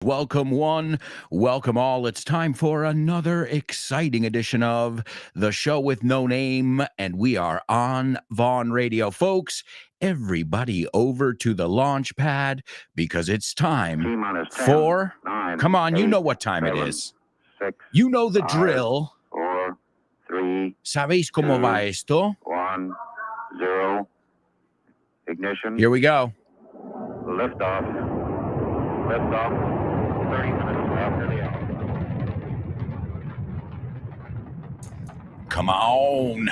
Welcome one, welcome all. It's time for another exciting edition of the show with no name, and we are on Vaughn Radio. Folks, everybody over to the launch pad because it's time for, 9, come on, 8, you know what time 7, it is. 6, You know the 5, drill. 4, 3, ¿Sabéis cómo 2, va esto? 1, 0. Ignition. Here we go. Liftoff. Liftoff. 30 minutes after the hour. Come on.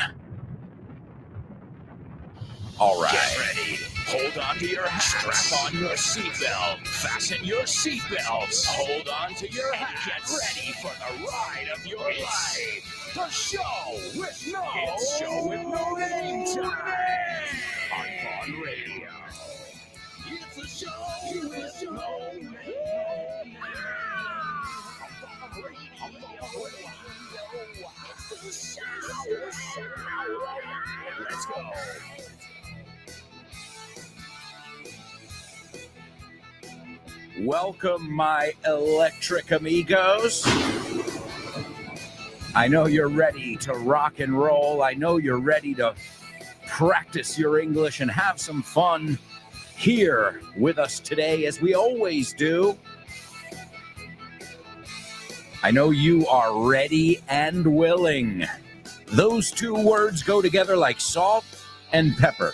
All right. Get ready. Hold on to your hats. Strap on your seatbelt. Fasten your seatbelts. Hold on to your hats. Get ready for the ride of your life. The show with no name time. On Vaughn Radio. It's the show with no name. Let's go. Welcome, my electric amigos. I know you're ready to rock and roll. I know you're ready to practice your English and have some fun here with us today, as we always do. I know you are ready and willing. Those two words go together like salt and pepper.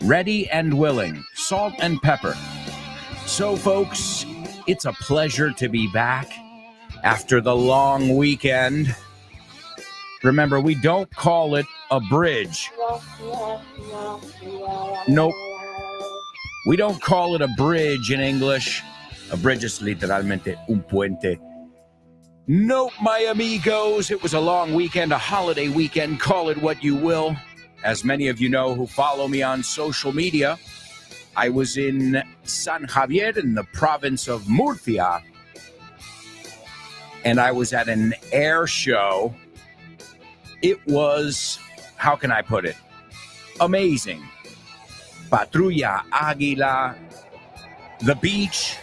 Ready and willing. Salt and pepper. So, folks, it's a pleasure to be back after the long weekend. Remember, we don't call it a bridge. Nope. We don't call it a bridge in English. A bridge is literalmente un puente. Nope, my amigos. It was a long weekend, a holiday weekend. Call it what you will. As many of you know who follow me on social media, I was in San Javier in the province of Murcia, and I was at an air show. It was, how can I put it, amazing. Patrulla Águila, the beach,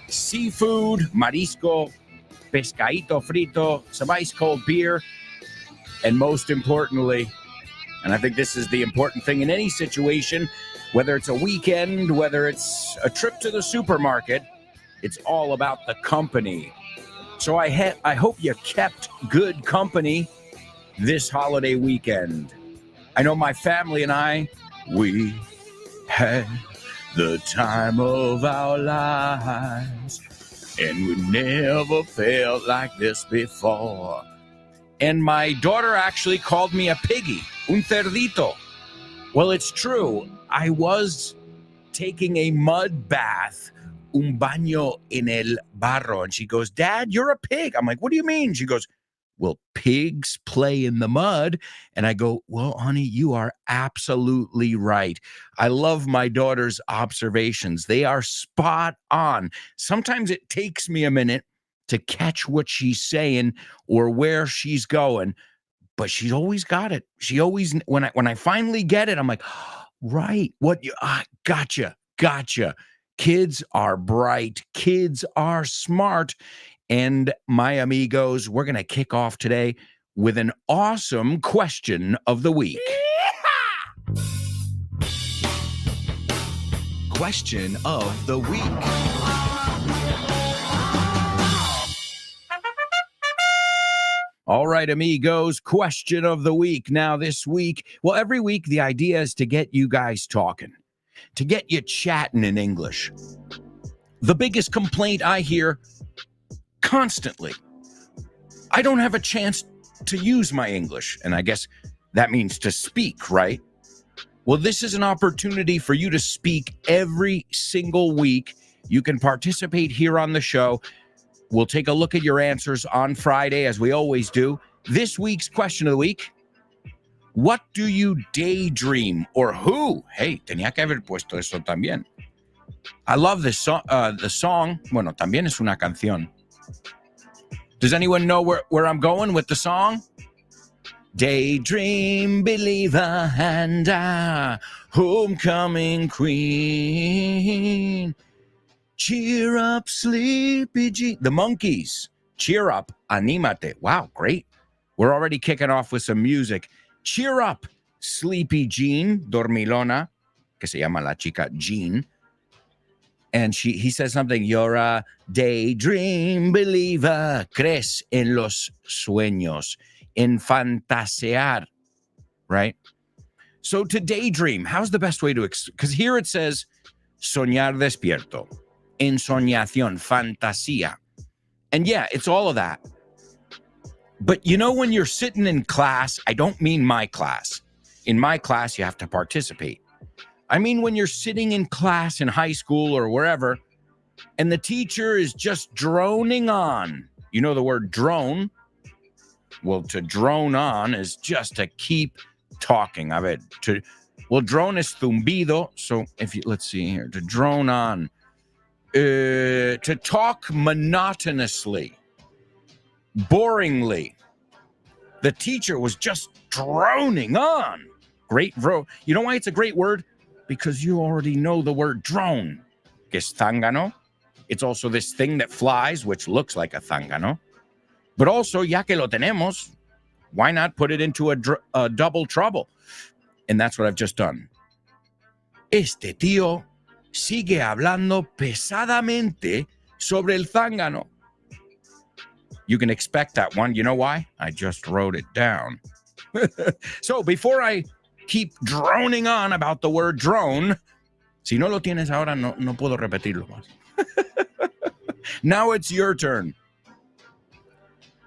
seafood, marisco, pescadito frito, some ice cold beer, and most importantly, and I think this is the important thing in any situation, whether it's a weekend, whether it's a trip to the supermarket, it's all about the company. So I hope you kept good company this holiday weekend. I know my family and I, we had the time of our lives, and we never felt like this before. And my daughter actually called me a piggy, un cerdito. Well, it's true. I was taking a mud bath, un baño en el barro. And she goes, Dad, you're a pig. I'm like, what do you mean? She goes, well, pigs play in the mud. And I go, well, honey, you are absolutely right. I love my daughter's observations. They are spot on. Sometimes it takes me a minute to catch what she's saying or where she's going, but she's always got it. She always, when I finally get it, I'm like, right, gotcha. Kids are bright. Kids are smart. And my amigos, we're going to kick off today with an awesome question of the week. Question of the week. All right, amigos, question of the week. Now this week, well, every week the idea is to get you guys talking, to get you chatting in English. The biggest complaint I hear constantly, I don't have a chance to use my English. And I guess that means to speak, right? Well, this is an opportunity for you to speak every single week. You can participate here on the show. We'll take a look at your answers on Friday, as we always do. This week's question of the week: what do you daydream, or who? Hey, tenía que haber puesto eso también. I love this song. The song, bueno, también es una canción. Does anyone know where I'm going with the song? Daydream believer and I, homecoming queen. Cheer up, sleepy Jean. The Monkeys. Cheer up, anímate. Wow, great. We're already kicking off with some music. Cheer up, sleepy Jean, dormilona, que se llama la chica Jean. And he says something, you're a daydream believer, crees en los sueños, en fantasear, right? So to daydream, how's the best way to, because here it says soñar despierto, ensoñación, fantasía. And yeah, it's all of that. But you know, when you're sitting in class, I don't mean my class. In my class, you have to participate. I mean, when you're sitting in class in high school or wherever, and the teacher is just droning on. You know the word drone? Well, to drone on is just to keep talking. Drone is zumbido. So let's see here, to drone on, to talk monotonously, boringly. The teacher was just droning on. Great, bro. You know why it's a great word? Because you already know the word drone. Que es zángano. It's also this thing that flies, which looks like a zángano. But also, ya que lo tenemos, why not put it into a double trouble? And that's what I've just done. Este tío sigue hablando pesadamente sobre el zángano. You can expect that one. You know why? I just wrote it down. So before I keep droning on about the word drone, si no lo tienes ahora, no puedo repetirlo más. Now it's your turn.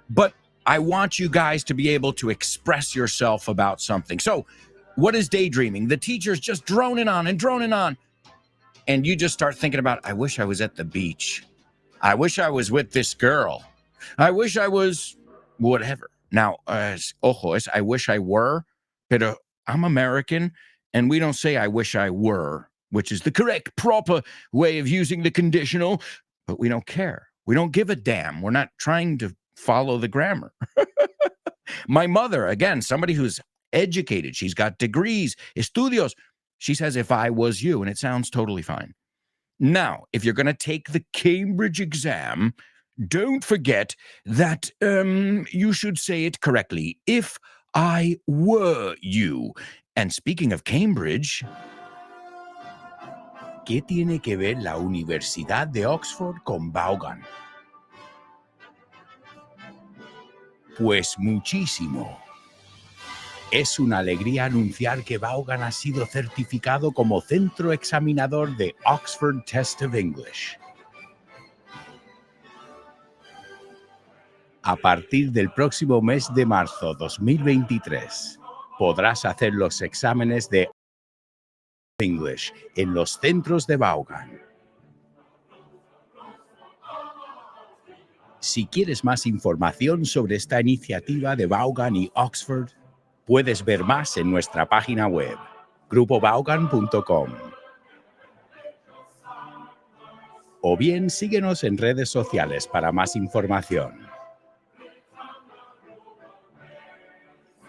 But I want you guys to be able to express yourself about something. So what is daydreaming? The teacher's just droning on and droning on. And you just start thinking about, I wish I was at the beach. I wish I was with this girl. I wish I was whatever. Now, I wish I were, pero I'm American, and we don't say I wish I were, which is the correct, proper way of using the conditional, but we don't care. We don't give a damn. We're not trying to follow the grammar. My mother, again, somebody who's educated, she's got degrees, estudios. She says, if I was you, and it sounds totally fine. Now, if you're going to take the Cambridge exam, don't forget that you should say it correctly. If I were you. And speaking of Cambridge, ¿qué tiene que ver la Universidad de Oxford con Vaughan? Pues muchísimo. Es una alegría anunciar que Vaughan ha sido certificado como centro examinador de Oxford Test of English. A partir del próximo mes de marzo 2023, podrás hacer los exámenes de English en los centros de Vaughan. Si quieres más información sobre esta iniciativa de Vaughan y Oxford, puedes ver más en nuestra página web, grupovaughan.com. O bien síguenos en redes sociales para más información.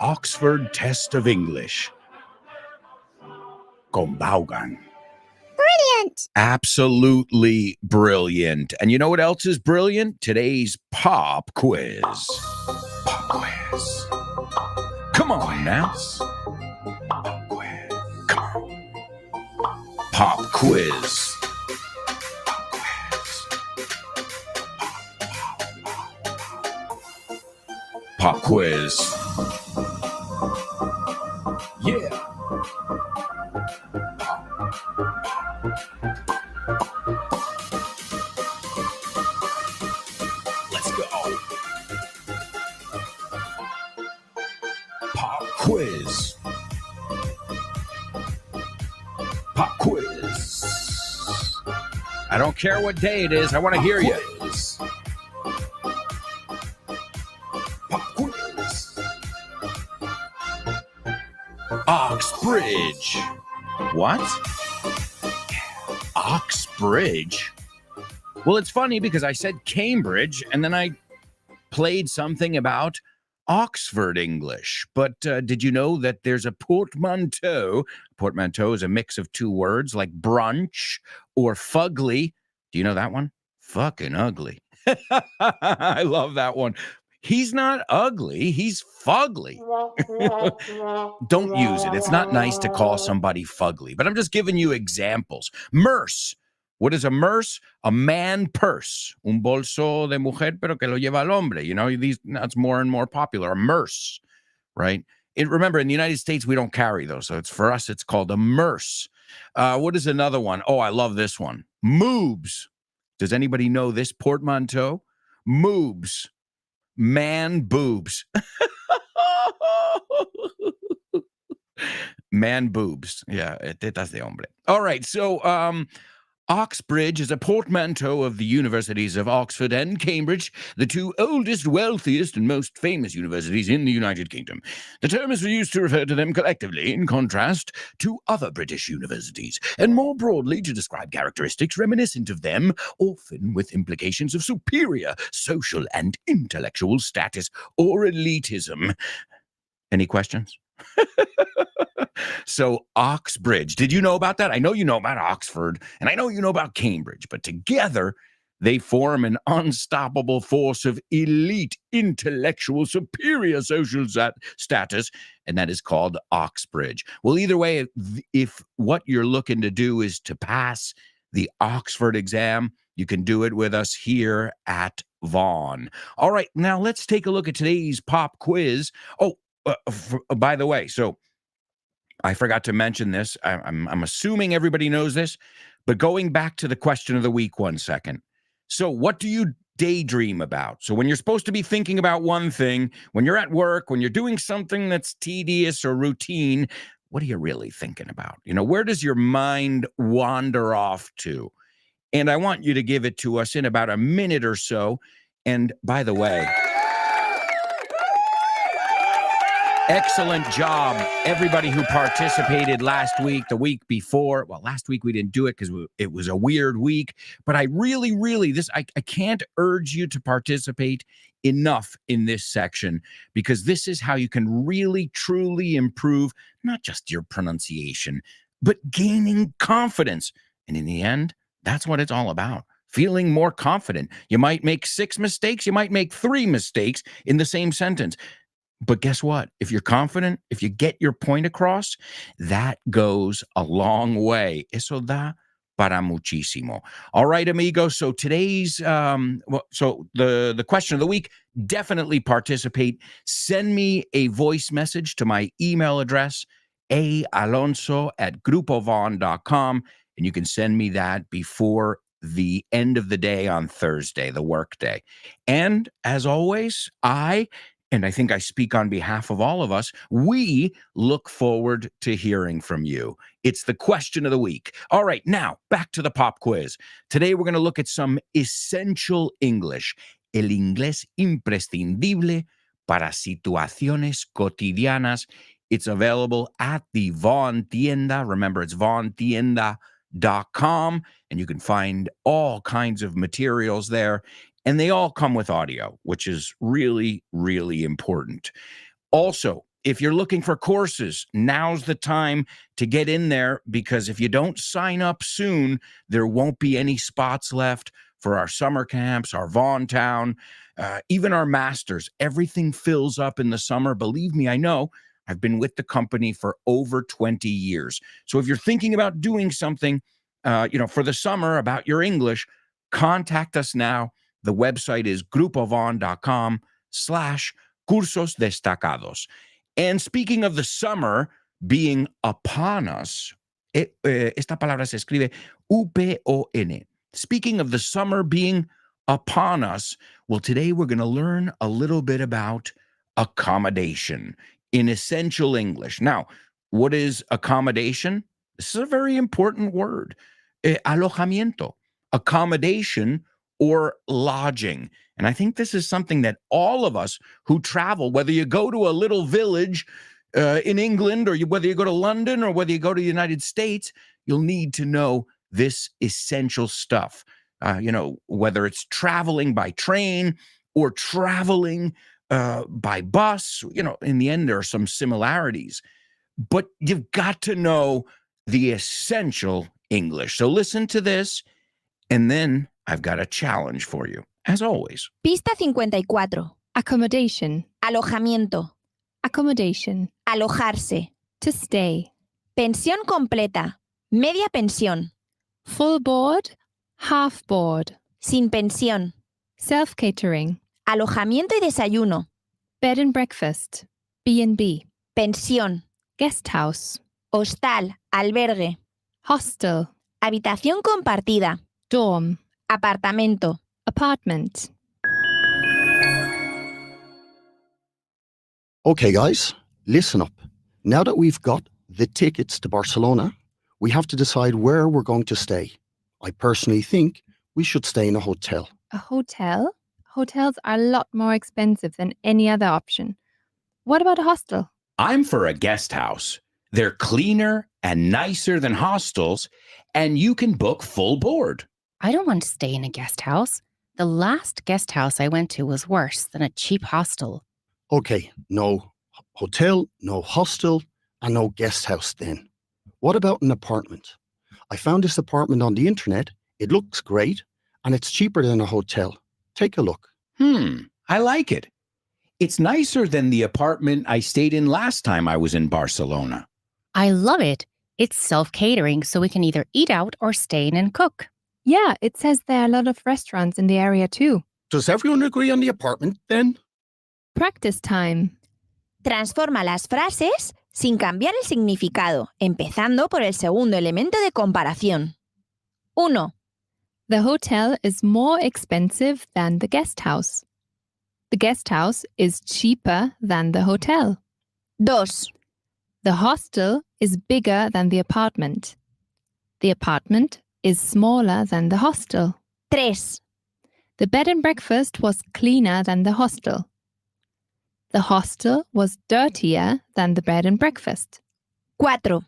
Oxford Test of English con Vaughan. Brilliant! Absolutely brilliant. And you know what else is brilliant? Today's pop quiz. Pop quiz. Come on now. Pop quiz. Come on. Pop quiz. Pop quiz. Yeah. Let's go. Pop quiz. Pop quiz. I don't care what day it is. I want to hear you. Oxbridge. What? Oxbridge? Well, it's funny because I said Cambridge and then I played something about Oxford English. But did you know that there's a portmanteau? Portmanteau is a mix of two words like brunch or fugly. Do you know that one? Fucking ugly. I love that one. He's not ugly. He's fugly. Don't use it. It's not nice to call somebody fugly, but I'm just giving you examples. Merce. What is a merce? A man purse. Un bolso de mujer, pero que lo lleva al hombre. You know, that's more and more popular. A merce, right? Remember, in the United States, we don't carry those. So for us, it's called a merce. What is another one? Oh, I love this one. Moobs. Does anybody know this portmanteau? Moobs. Man boobs. Man boobs. Yeah, tetas de hombre. All right, so Oxbridge is a portmanteau of the universities of Oxford and Cambridge, the two oldest, wealthiest, and most famous universities in the United Kingdom. The term is used to refer to them collectively, in contrast to other British universities, and more broadly to describe characteristics reminiscent of them, often with implications of superior social and intellectual status or elitism. Any questions? So Oxbridge, did you know about that? I know you know about Oxford, and I know you know about Cambridge, but together they form an unstoppable force of elite, intellectual, superior social status, and that is called Oxbridge. Well, either way, if what you're looking to do is to pass the Oxford exam, you can do it with us here at Vaughan. All right, now let's take a look at today's pop quiz. Oh, by the way, so I forgot to mention this. I'm assuming everybody knows this, but going back to the question of the week 1 second. So what do you daydream about? So when you're supposed to be thinking about one thing, when you're at work, when you're doing something that's tedious or routine, what are you really thinking about? You know, where does your mind wander off to? And I want you to give it to us in about a minute or so. And by the way, excellent job, everybody who participated last week, the week before. Well, last week we didn't do it because it was a weird week. But I really, I can't urge you to participate enough in this section, because this is how you can really, truly improve not just your pronunciation, but gaining confidence. And in the end, that's what it's all about. Feeling more confident. You might make 6 mistakes. You might make 3 mistakes in the same sentence. But guess what? If you're confident, if you get your point across, that goes a long way. Eso da para muchísimo. All right, amigos. So today's, the question of the week, definitely participate. Send me a voice message to my email address, aalonso@grupovon.com. And you can send me that before the end of the day on Thursday, the work day. And as always, and I think I speak on behalf of all of us, we look forward to hearing from you. It's the question of the week. All right, now back to the pop quiz. Today we're going to look at some essential English, el inglés imprescindible para situaciones cotidianas. It's available at the Vaughan Tienda. Remember, it's vaughantienda.com, and you can find all kinds of materials there. And they all come with audio, which is really, really important. Also, if you're looking for courses, now's the time to get in there, because if you don't sign up soon, there won't be any spots left for our summer camps, our Vaughan Town, even our masters. Everything fills up in the summer. Believe me, I know. I've been with the company for over 20 years. So if you're thinking about doing something, for the summer about your English, contact us now. The website is grupovon.com/cursos destacados. And speaking of the summer being upon us, esta palabra se escribe UPON. Speaking of the summer being upon us, well, today we're going to learn a little bit about accommodation in essential English. Now, what is accommodation? This is a very important word. Alojamiento, accommodation, or lodging. And I think this is something that all of us who travel, whether you go to a little village in England, or whether you go to London, or whether you go to the United States, you'll need to know this essential stuff. Whether it's traveling by train or traveling by bus, in the end, there are some similarities. But you've got to know the essential English. So listen to this And then I've got a challenge for you, as always. Pista 54. Accommodation. Alojamiento. Accommodation. Alojarse. To stay. Pensión completa. Media pensión. Full board. Half board. Sin pensión. Self-catering. Alojamiento y desayuno. Bed and breakfast. B&B. Pensión. Guest house. Hostal. Albergue. Hostel. Habitación compartida. Dorm. Apartamento. Apartment. Okay, guys, listen up. Now that we've got the tickets to Barcelona, we have to decide where we're going to stay. I personally think we should stay in a hotel. A hotel? Hotels are a lot more expensive than any other option. What about a hostel? I'm for a guest house. They're cleaner and nicer than hostels, and you can book full board. I don't want to stay in a guest house. The last guest house I went to was worse than a cheap hostel. Okay, no hotel, no hostel, and no guest house then. What about an apartment? I found this apartment on the internet. It looks great, and it's cheaper than a hotel. Take a look. I like it. It's nicer than the apartment I stayed in last time I was in Barcelona. I love it. It's self-catering, so we can either eat out or stay in and cook. Yeah, it says there are a lot of restaurants in the area too. Does everyone agree on the apartment then? Practice time. Transforma las frases sin cambiar el significado, empezando por el segundo elemento de comparación. 1. The hotel is more expensive than the guest house. The guest house is cheaper than the hotel. 2. The hostel is bigger than the apartment. The apartment is smaller than the hostel. 3. The bed and breakfast was cleaner than the hostel. The hostel was dirtier than the bed and breakfast. 4.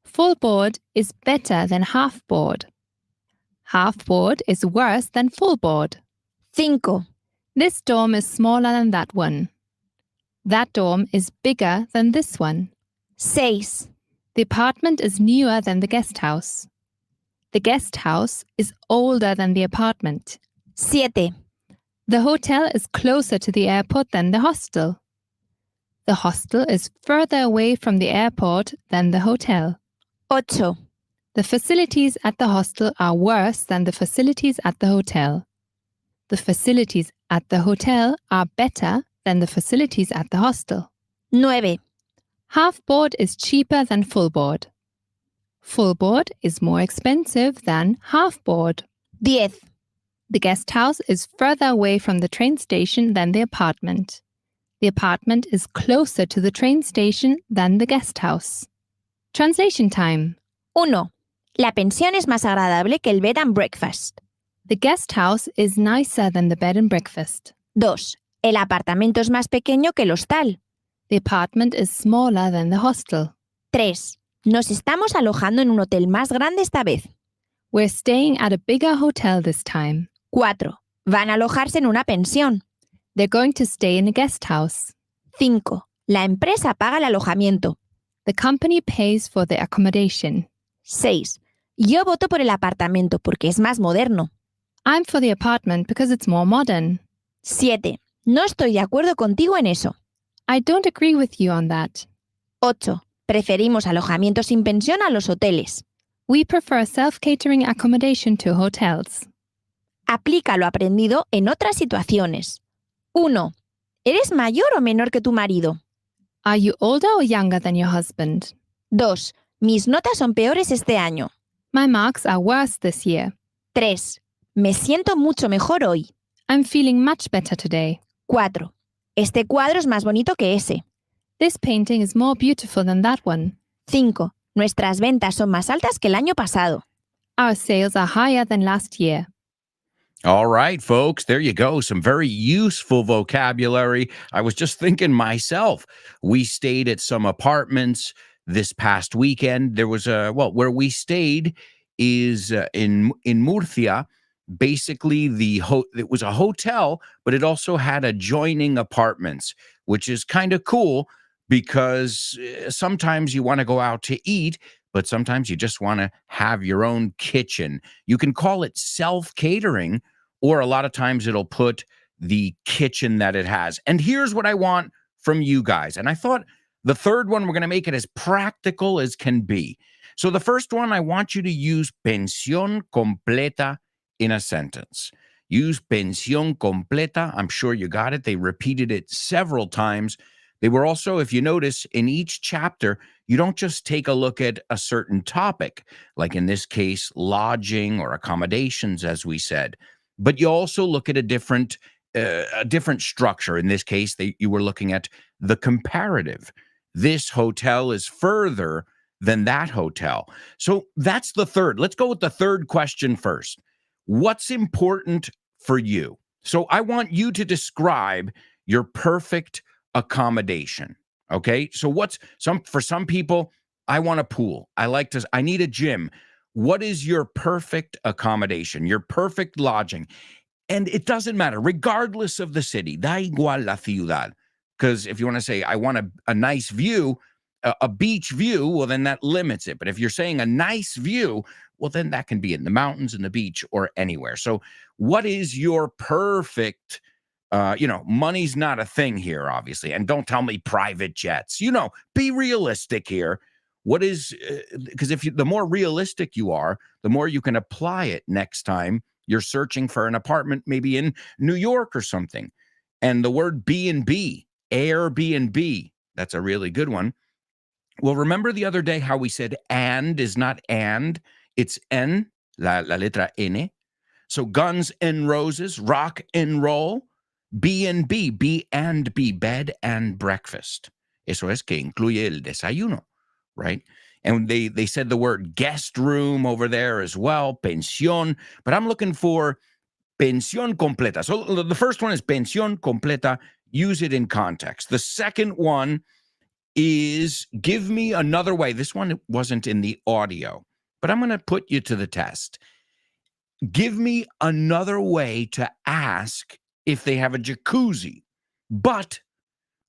Full board is better than half board. Half board is worse than full board. 5. This dorm is smaller than that one. That dorm is bigger than this one. 6. The apartment is newer than the guest house. The guest house is older than the apartment. 7. The hotel is closer to the airport than the hostel. The hostel is further away from the airport than the hotel. 8. The facilities at the hostel are worse than the facilities at the hotel. The facilities at the hotel are better than the facilities at the hostel. 9. Half board is cheaper than full board. Full board is more expensive than half board. 10. The guest house is further away from the train station than the apartment. The apartment is closer to the train station than the guest house. Translation time. 1. La pensión es más agradable que el bed and breakfast. The guest house is nicer than the bed and breakfast. 2. El apartamento es más pequeño que el hostal. The apartment is smaller than the hostel. 3. Nos estamos alojando en un hotel más grande esta vez. We're staying at a bigger hotel this time. 4. Van a alojarse en una pensión. They're going to stay in a guest house. 5. La empresa paga el alojamiento. The company pays for the accommodation. 6. Yo voto por el apartamento porque es más moderno. I'm for the apartment because it's more modern. 7. No estoy de acuerdo contigo en eso. I don't agree with you on that. 8. Preferimos alojamiento sin pensión a los hoteles. We prefer self-catering accommodation to hotels. Aplica lo aprendido en otras situaciones. 1. ¿Eres mayor o menor que tu marido? Are you older or younger than your husband? 2. Mis notas son peores este año. My marks are worse this year. 3. Me siento mucho mejor hoy. I'm feeling much better today. 4. Este cuadro es más bonito que ese. This painting is more beautiful than that one. 5. Nuestras ventas son más altas que el año pasado. Our sales are higher than last year. All right, folks, there you go. Some very useful vocabulary. I was just thinking myself, we stayed at some apartments this past weekend. There was where we stayed is in Murcia. Basically, it was a hotel, but it also had adjoining apartments, which is kind of cool because sometimes you want to go out to eat, but sometimes you just want to have your own kitchen. You can call it self-catering, or a lot of times it'll put the kitchen that it has. And here's what I want from you guys. And I thought the third one, we're going to make it as practical as can be. So the first one, I want you to use pensión completa in a sentence. Use pensión completa. I'm sure you got it. They repeated it several times. They were also, if you notice, in each chapter, you don't just take a look at a certain topic, like in this case, lodging or accommodations, as we said, but you also look at a different structure. In this case, you were looking at the comparative. This hotel is further than that hotel. So that's the third. Let's go with the third question first. What's important for you? So I want you to describe your perfect accommodation. Okay. So for some people, I want a pool. I need a gym. What is your perfect accommodation, your perfect lodging? And it doesn't matter, regardless of the city. Da igual la ciudad. Because if you want to say, I want a nice view, a beach view, well, then that limits it. But if you're saying a nice view, well, then that can be in the mountains, in the beach, or anywhere. So what is your perfect, money's not a thing here, obviously. And don't tell me private jets. Be realistic here. What is, because the more realistic you are, the more you can apply it next time you're searching for an apartment, maybe in New York or something. And the word B&B, Airbnb, that's a really good one. Well, remember the other day how we said and is not and, it's N, la letra N. So Guns N' Roses, rock and roll, B&B, B and B, bed and breakfast. Eso es que incluye el desayuno, right? And they said the word guest room over there as well, pensión, but I'm looking for pensión completa. So the first one is pensión completa. Use it in context. The second one is give me another way. This one wasn't in the audio, but I'm going to put you to the test. Give me another way to ask if they have a jacuzzi, but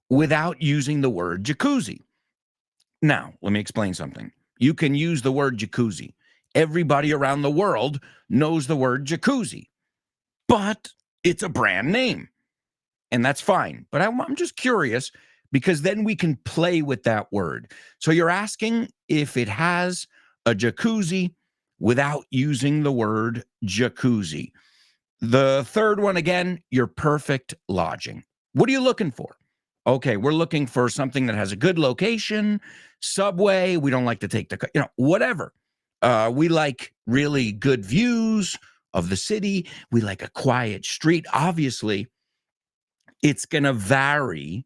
without using the word jacuzzi. Now, let me explain something. You can use the word jacuzzi. Everybody around the world knows the word jacuzzi, but it's a brand name, and that's fine. But I'm just curious, because then we can play with that word. So you're asking if it has a jacuzzi without using the word jacuzzi. The third one, again, your perfect lodging. What are you looking for? Okay, we're looking for something that has a good location, subway. We don't like to take whatever. We like really good views of the city. We like a quiet street. Obviously, it's going to vary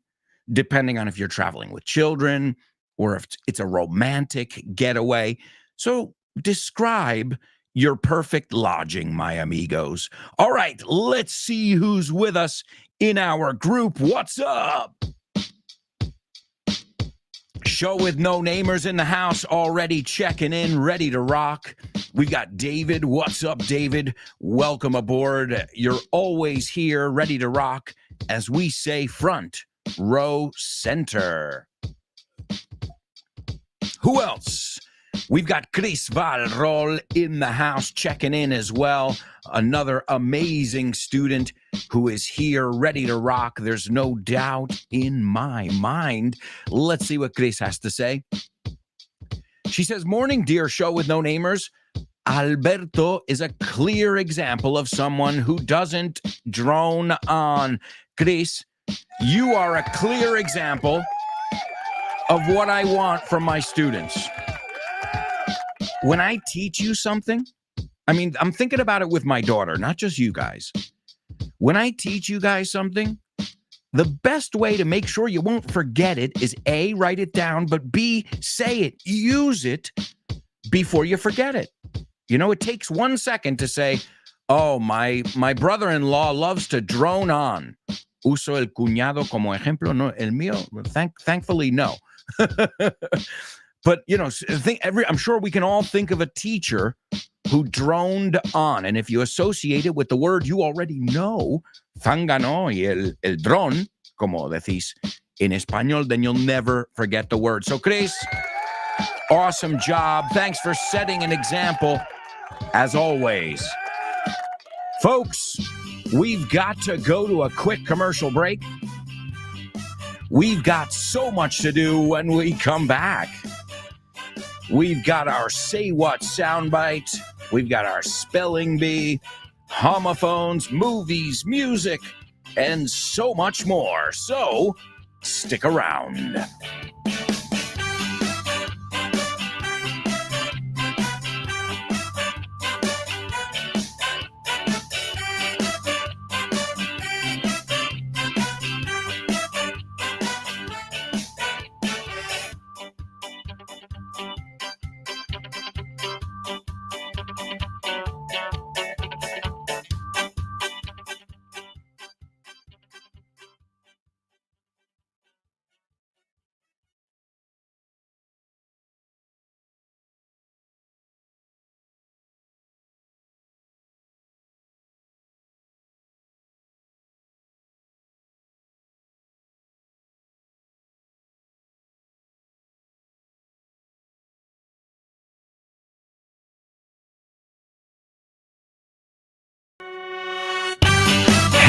depending on if you're traveling with children or if it's a romantic getaway. So describe your perfect lodging, my amigos. All right, let's see who's with us in our group. What's up? Show with no namers in the house, already checking in, ready to rock. We've got David. What's up, David? Welcome aboard. You're always here, ready to rock, as we say, front row center. Who else? We've got Chris Valrol in the house, checking in as well. Another amazing student who is here, ready to rock. There's no doubt in my mind. Let's see what Chris has to say. She says, morning, dear show with no namers. Alberto is a clear example of someone who doesn't drone on. Chris, you are a clear example of what I want from my students. When I teach you something, I'm thinking about it with my daughter, not just you guys. When I teach you guys something, the best way to make sure you won't forget it is A, write it down, but B, say it, use it before you forget it. It takes 1 second to say, oh, my brother-in-law loves to drone on. Uso el cuñado como ejemplo. No, el mío, thankfully, no. But, I'm sure we can all think of a teacher who droned on. And if you associate it with the word you already know, zángano y el dron, como decís en español, then you'll never forget the word. So, Chris, Awesome job. Thanks for setting an example, as always. Folks, we've got to go to a quick commercial break. We've got so much to do when we come back. We've got our Say What soundbite. We've got our spelling bee, homophones, movies, music, and so much more. So, stick around.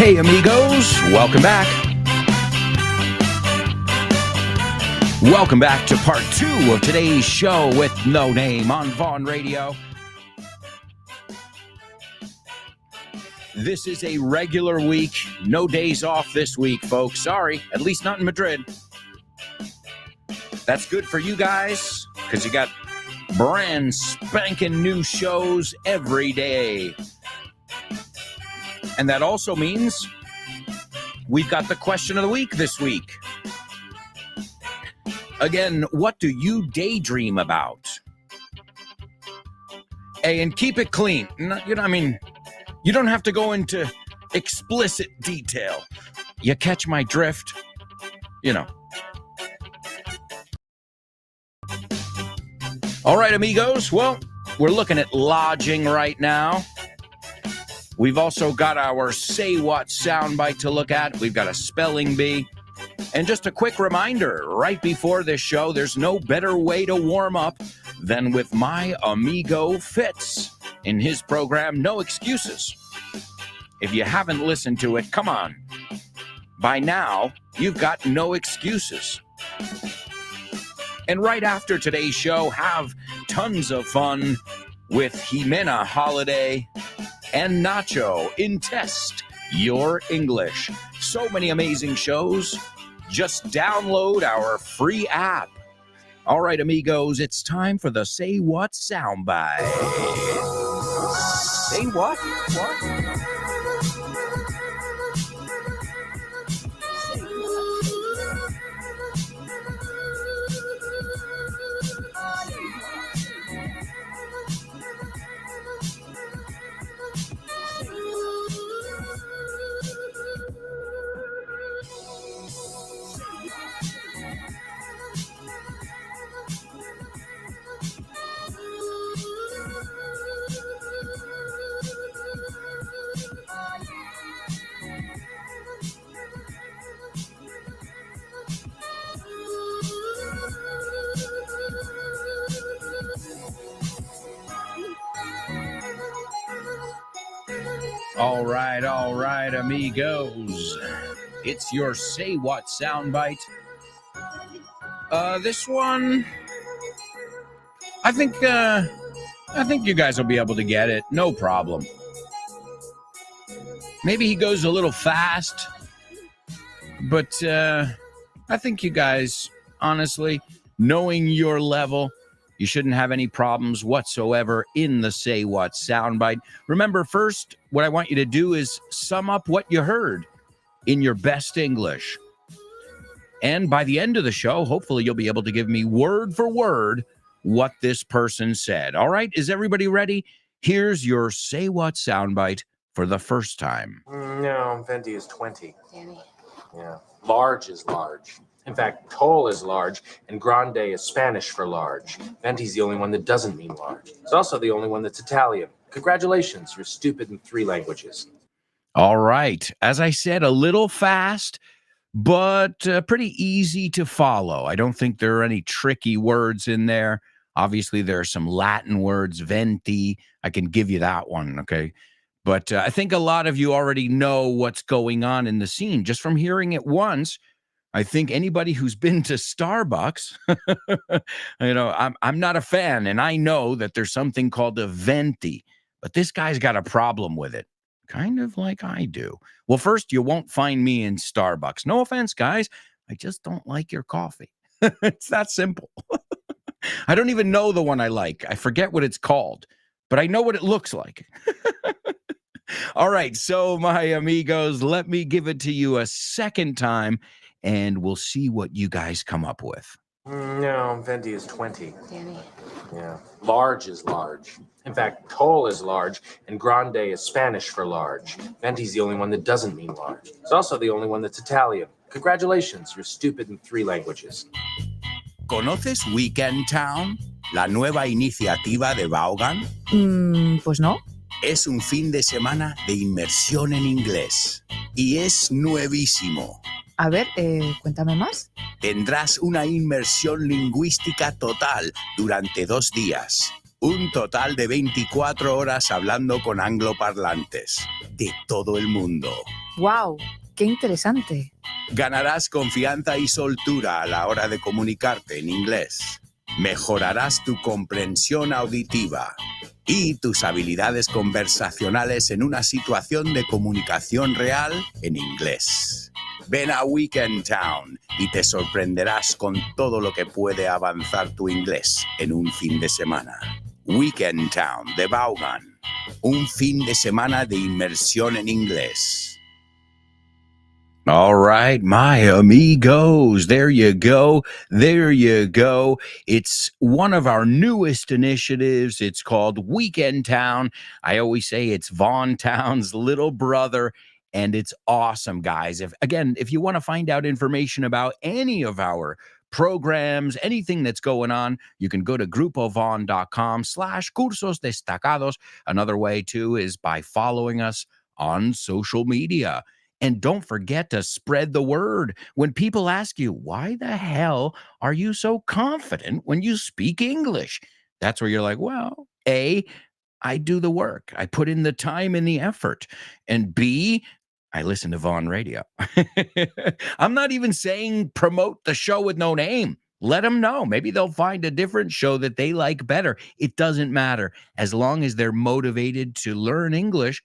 Hey, amigos, welcome back. Welcome back to part 2 of today's show with No Name on Vaughn Radio. This is a regular week. No days off this week, folks. Sorry, at least not in Madrid. That's good for you guys, because you got brand spanking new shows every day. And that also means we've got the question of the week this week. Again, what do you daydream about? Hey, and keep it clean. You don't have to go into explicit detail. You catch my drift? All right, amigos. Well, we're looking at lodging right now. We've also got our Say What soundbite to look at. We've got a spelling bee. And just a quick reminder, right before this show, there's no better way to warm up than with my amigo Fitz in his program, No Excuses. If you haven't listened to it, come on. By now, you've got no excuses. And right after today's show, have tons of fun with Jimena Holiday and Nacho in Test Your English. So many amazing shows. Just download our free app. All right, amigos, it's time for the Say What soundbite. Say what? What? All right, amigos. It's your Say What soundbite. This one, I think you guys will be able to get it. No problem. Maybe he goes a little fast, but I think you guys, honestly, knowing your level, you shouldn't have any problems whatsoever in the Say What soundbite. Remember, first, what I want you to do is sum up what you heard in your best English. And by the end of the show, hopefully you'll be able to give me word for word what this person said. All right, is everybody ready? Here's your Say What soundbite for the first time. No, Venti is 20. Danny. Yeah. Large is large. In fact, tall is large, and grande is Spanish for large. Venti's the only one that doesn't mean large. It's also the only one that's Italian. Congratulations, you're stupid in 3 languages. All right. As I said, a little fast, but pretty easy to follow. I don't think there are any tricky words in there. Obviously, there are some Latin words, venti. I can give you that one, okay? But I think a lot of you already know what's going on in the scene just from hearing it once. I think anybody who's been to Starbucks, I'm not a fan, and I know that there's something called a venti, but this guy's got a problem with it, kind of like I do. Well, first, you won't find me in Starbucks. No offense, guys. I just don't like your coffee. It's that simple. I don't even know the one I like. I forget what it's called, but I know what it looks like. All right, so my amigos, let me give it to you a second time, and we'll see what you guys come up with. No, venti is 20. Danny. Yeah. Large is large. In fact, tall is large, and grande is Spanish for large. Venti's the only one that doesn't mean large. It's also the only one that's Italian. Congratulations, you're stupid in 3 languages. ¿Conoces Weekend Town? La nueva iniciativa de Vaughan. Pues no. Es un fin de semana de inmersión en inglés y es nuevísimo. A ver, cuéntame más. Tendrás una inmersión lingüística total durante 2 días. Un total de 24 horas hablando con angloparlantes de todo el mundo. ¡Wow! ¡Qué interesante! Ganarás confianza y soltura a la hora de comunicarte en inglés. Mejorarás tu comprensión auditiva y tus habilidades conversacionales en una situación de comunicación real en inglés. Ven a Weekend Town y te sorprenderás con todo lo que puede avanzar tu inglés en un fin de semana. Weekend Town de Vaughan. Un fin de semana de inmersión en inglés. All right, my amigos, there you go. There you go. It's one of our newest initiatives. It's called Weekend Town. I always say it's Vaughn Town's little brother, and it's awesome, guys. If you want to find out information about any of our programs, anything that's going on, you can go to grupovaughn.com/cursos destacados. Another way, too, is by following us on social media. And don't forget to spread the word. When people ask you, why the hell are you so confident when you speak English? That's where you're like, well, A, I do the work. I put in the time and the effort. And B, I listen to Vaughn Radio. I'm not even saying promote the show with no name. Let them know. Maybe they'll find a different show that they like better. It doesn't matter. As long as they're motivated to learn English,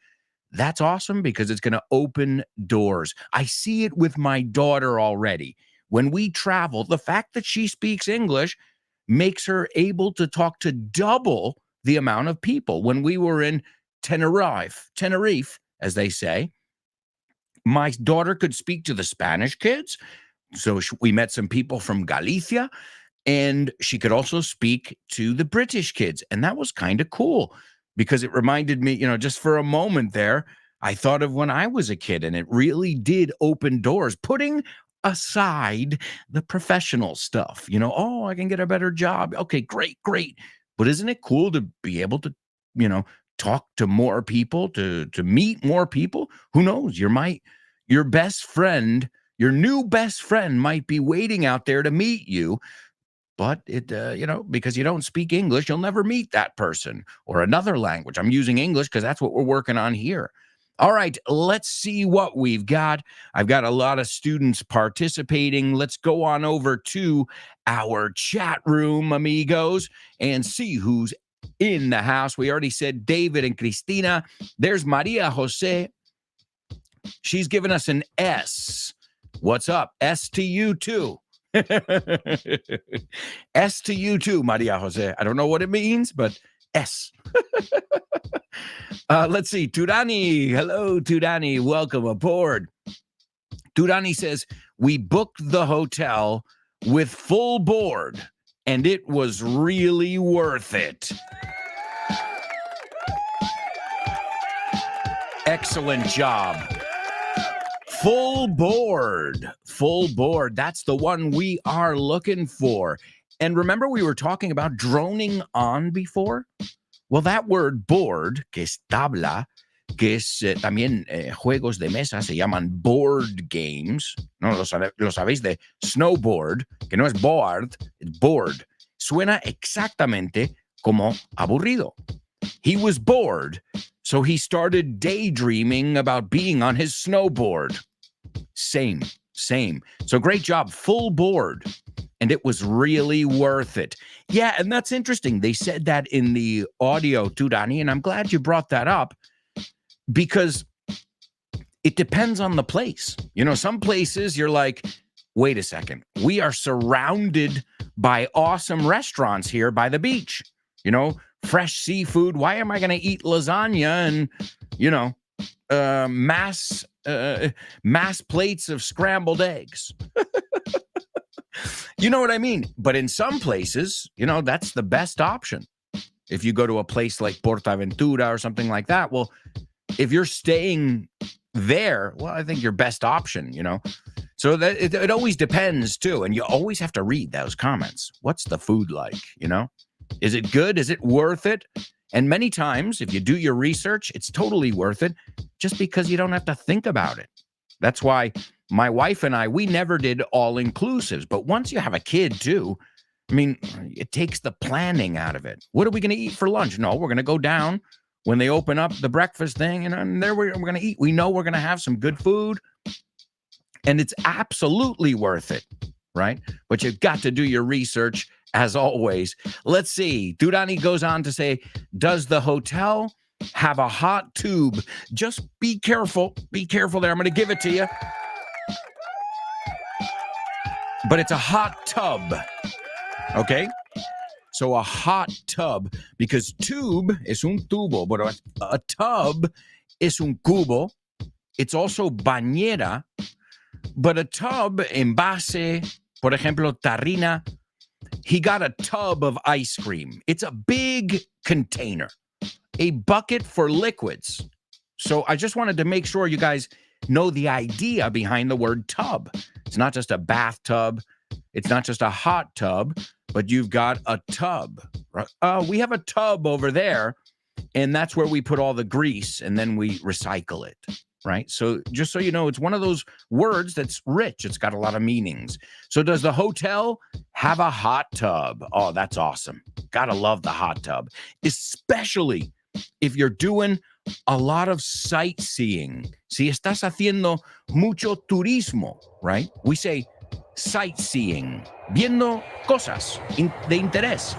that's awesome because it's going to open doors. I see it with my daughter already. When we travel, the fact that she speaks English makes her able to talk to double the amount of people. When we were in Tenerife, as they say, my daughter could speak to the Spanish kids. So we met some people from Galicia, and she could also speak to the British kids. And that was kind of cool. Because it reminded me, just for a moment there, I thought of when I was a kid, and it really did open doors, putting aside the professional stuff. I can get a better job. Okay, great. But isn't it cool to be able to, talk to more people, to meet more people? Who knows? Your best friend, your new best friend might be waiting out there to meet you. But because you don't speak English, you'll never meet that person or another language. I'm using English because that's what we're working on here. All right, let's see what we've got. I've got a lot of students participating. Let's go on over to our chat room, amigos, and see who's in the house. We already said David and Cristina. There's Maria Jose. She's given us an S. What's up? S to you too. S to you too, Maria Jose. I don't know what it means, but S. Let's see. Turani. Hello, Turani. Welcome aboard. Turani says, we booked the hotel with full board, and it was really worth it. Excellent job. Full board. That's the one we are looking for. And remember we were talking about droning on before? Well, that word board, que es tabla, que es también juegos de mesa, se llaman board games, ¿no? Lo sabéis de snowboard, que no es board, es board. Suena exactamente como aburrido. He was bored, so he started daydreaming about being on his snowboard. Same. So great job, full board. And it was really worth it. Yeah, and that's interesting. They said that in the audio too, Danny, and I'm glad you brought that up because it depends on the place. You know, some places you're like, wait a second, we are surrounded by awesome restaurants here by the beach. You know, fresh seafood. Why am I going to eat lasagna and, you know, mass plates of scrambled eggs? You know what I mean? But in some places, you know, that's the best option. If you go to a place like Portaventura or something like that, well, if you're staying there, well, I think your best option, you know. So that it always depends too. And you always have to read those comments. What's the food like, you know? Is it good? Is it worth it? And many times, if you do your research, it's totally worth it just because you don't have to think about it. That's why my wife and I, we never did all-inclusives. But once you have a kid too, I mean, it takes the planning out of it. What are we going to eat for lunch? No, we're going to go down when they open up the breakfast thing, and there we're going to eat. We know we're going to have some good food, and it's absolutely worth it, right? But you've got to do your research, as always. Let's see. Durani goes on to say, does the hotel have a hot tube? Just be careful. Be careful there. I'm going to give it to you. But it's a hot tub, okay? So a hot tub, because tube es un tubo, but a tub es un cubo. It's also bañera, but a tub, envase, por ejemplo, tarrina, he got a tub of ice cream. It's a big container, a bucket for liquids. So I just wanted to make sure you guys know the idea behind the word tub. It's not just a bathtub. It's not just a hot tub, but you've got a tub. Right? We have a tub over there, and that's where we put all the grease, and then we recycle it, right? So just so you know, it's one of those words that's rich. It's got a lot of meanings. So does the hotel have a hot tub? Oh, that's awesome. Gotta love the hot tub, especially if you're doing a lot of sightseeing. Si estás haciendo mucho turismo, right? We say sightseeing, viendo cosas de interés.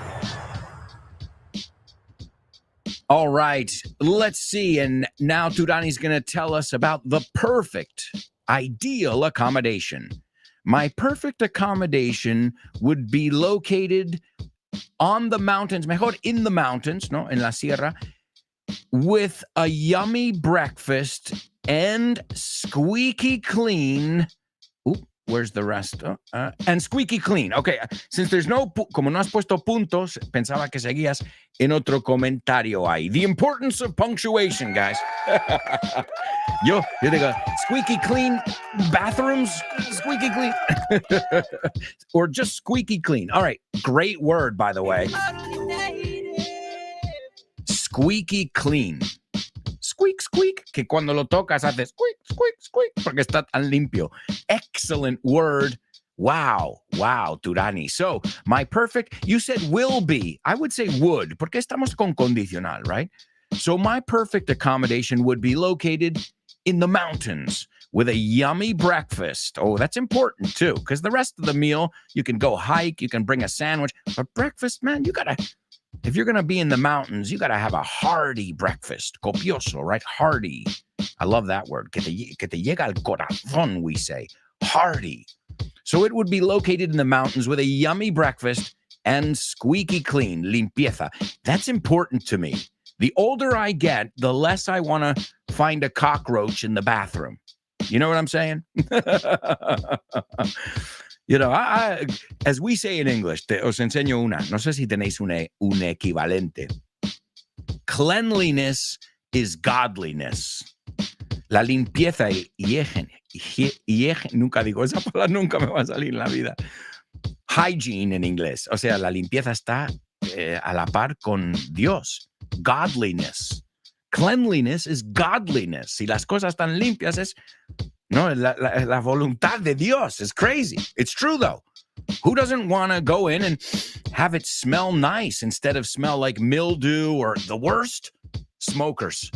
All right, let's see. And now Turani's going to tell us about the perfect, ideal accommodation. My perfect accommodation would be located on the mountains, mejor in the mountains, no, en la sierra, with a yummy breakfast and squeaky clean. Where's the rest? And squeaky clean. Okay, since there's no, como no has puesto puntos, pensaba que seguías en otro comentario ahí. The importance of punctuation, guys. Yo digo, squeaky clean bathrooms, squeaky clean. Or just squeaky clean. All right, great word, by the way. Squeaky clean. Squeak, squeak, que cuando lo tocas hace squeak, squeak, squeak, porque está tan limpio. Excellent word. Wow, Turani. So, my perfect, you said will be. I would say would, porque estamos con condicional, right? So, my perfect accommodation would be located in the mountains with a yummy breakfast. Oh, that's important too, because the rest of the meal, you can go hike, you can bring a sandwich, but breakfast, man, you gotta, if you're going to be in the mountains, you got to have a hearty breakfast. Copioso, right? Hearty. I love that word. Que te llega al corazón, we say. Hearty. So it would be located in the mountains with a yummy breakfast and squeaky clean, limpieza. That's important to me. The older I get, the less I want to find a cockroach in the bathroom. You know what I'm saying? You know, as we say in English, os enseño una. No sé si tenéis un equivalente. Cleanliness is godliness. La limpieza y higiene, nunca digo esa palabra, nunca me va a salir en la vida. Hygiene en inglés. O sea, la limpieza está a la par con Dios. Godliness. cleanliness is godliness. Si las cosas están limpias es, no, la voluntad de Dios is crazy. It's true though. Who doesn't want to go in and have it smell nice instead of smell like mildew or the worst? Smokers.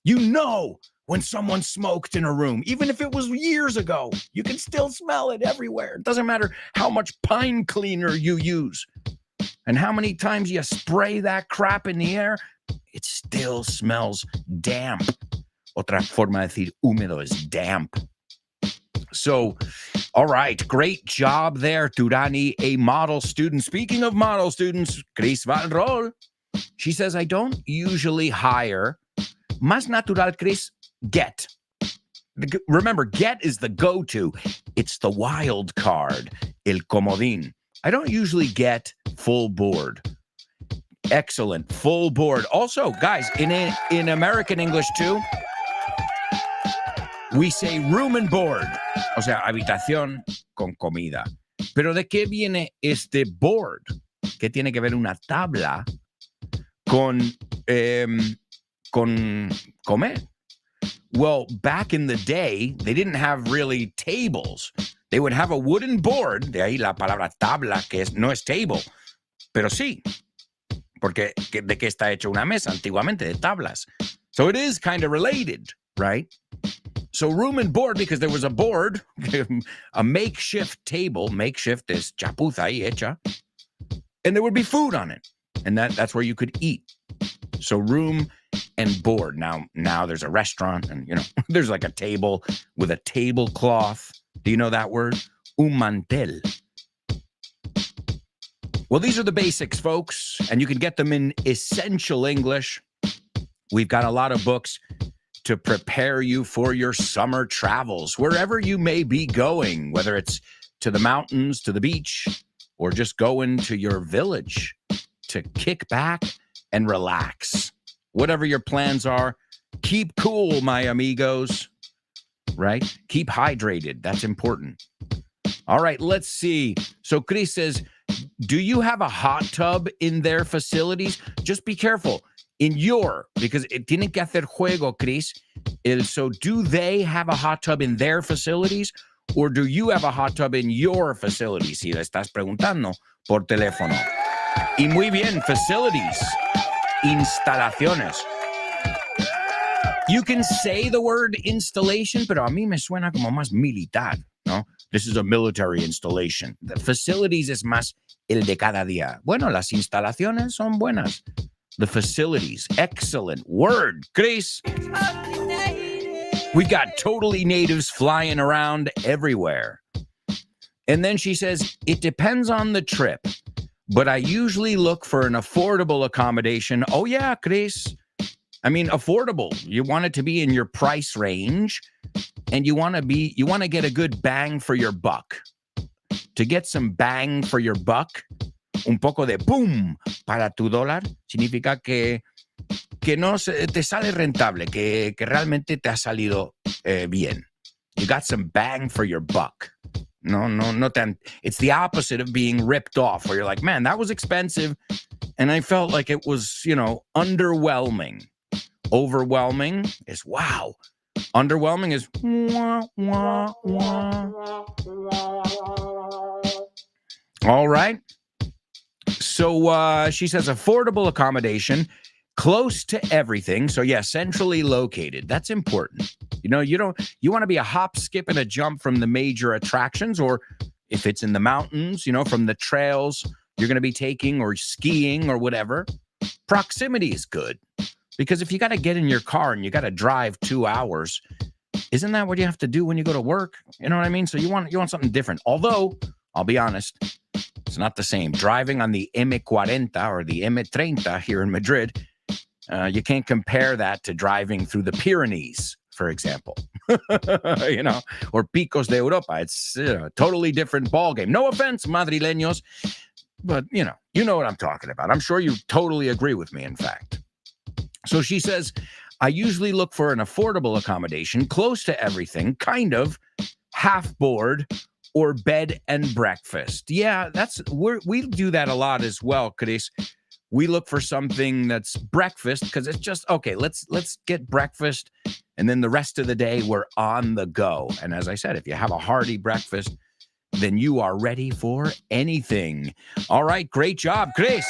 You know when someone smoked in a room, even if it was years ago, you can still smell it everywhere. It doesn't matter how much pine cleaner you use and how many times you spray that crap in the air, it still smells damp. Otra forma de decir húmedo is damp. So, all right, great job there, Turani, a model student. Speaking of model students, Chris Valrol, she says, I don't usually hire. Más natural, Chris, get. Remember, get is the go-to. It's the wild card, el comodín. I don't usually get full board. Excellent, full board. Also, guys, in American English too, we say room and board. O sea, habitación con comida. Pero ¿de qué viene este board? ¿Qué tiene que ver una tabla con comer? Well, back in the day, they didn't have really tables. They would have a wooden board, de ahí la palabra tabla, que no es table, pero sí, porque ¿de qué está hecha una mesa? Antiguamente, de tablas. So it is kind of related, right? So room and board, because there was a board, a makeshift table, makeshift is chapuza ahí hecha, and there would be food on it, and that's where you could eat. So room and board. Now there's a restaurant, and there's like a table with a tablecloth. Do you know that word? Un mantel. Well, these are the basics, folks, and you can get them in essential English. We've got a lot of books to prepare you for your summer travels, wherever you may be going, whether it's to the mountains, to the beach, or just going to your village to kick back and relax. Whatever your plans are, keep cool, my amigos, right? Keep hydrated. That's important. All right, let's see. So Chris says, do you have a hot tub in their facilities? Just be careful. Because it tienen que hacer juego, Chris. So do they have a hot tub in their facilities? Or do you have a hot tub in your facilities? Si le estás preguntando por teléfono. Y muy bien, facilities. Instalaciones. You can say the word installation, pero a mí me suena como más militar, ¿no? This is a military installation. The facilities es más el de cada día. Bueno, las instalaciones son buenas. The facilities. Excellent word, Chris. We got totally natives flying around everywhere. And then she says, it depends on the trip, but I usually look for an affordable accommodation. Oh, yeah, Chris. I mean, affordable. You want it to be in your price range, and you want to get a good bang for your buck. To get some bang for your buck, un poco de boom para tu dólar, significa que no te sale rentable, que realmente te ha salido bien. You got some bang for your buck. No tan. It's the opposite of being ripped off, where you're like, man, that was expensive, and I felt like it was, underwhelming. Overwhelming is wow. Underwhelming is wah, wah, wah. All right. So she says affordable accommodation, close to everything. So yeah, centrally located. That's important. You want to be a hop, skip, and a jump from the major attractions, or if it's in the mountains, from the trails you're going to be taking or skiing or whatever. Proximity is good, because if you got to get in your car and you got to drive 2 hours, isn't that what you have to do when you go to work? You know what I mean? So you want something different. Although, I'll be honest, it's not the same. Driving on the M40 or the M30 here in Madrid, you can't compare that to driving through the Pyrenees, for example, or Picos de Europa. It's a totally different ballgame. No offense, madrileños, but you know what I'm talking about. I'm sure you totally agree with me, in fact. So she says, I usually look for an affordable accommodation, close to everything, kind of half board or bed and breakfast. Yeah, we do that a lot as well, Chris. we look for something that's breakfast because it's just okay. Let's get breakfast, and then the rest of the day we're on the go. And as I said, if you have a hearty breakfast, then you are ready for anything. All right, great job, Chris.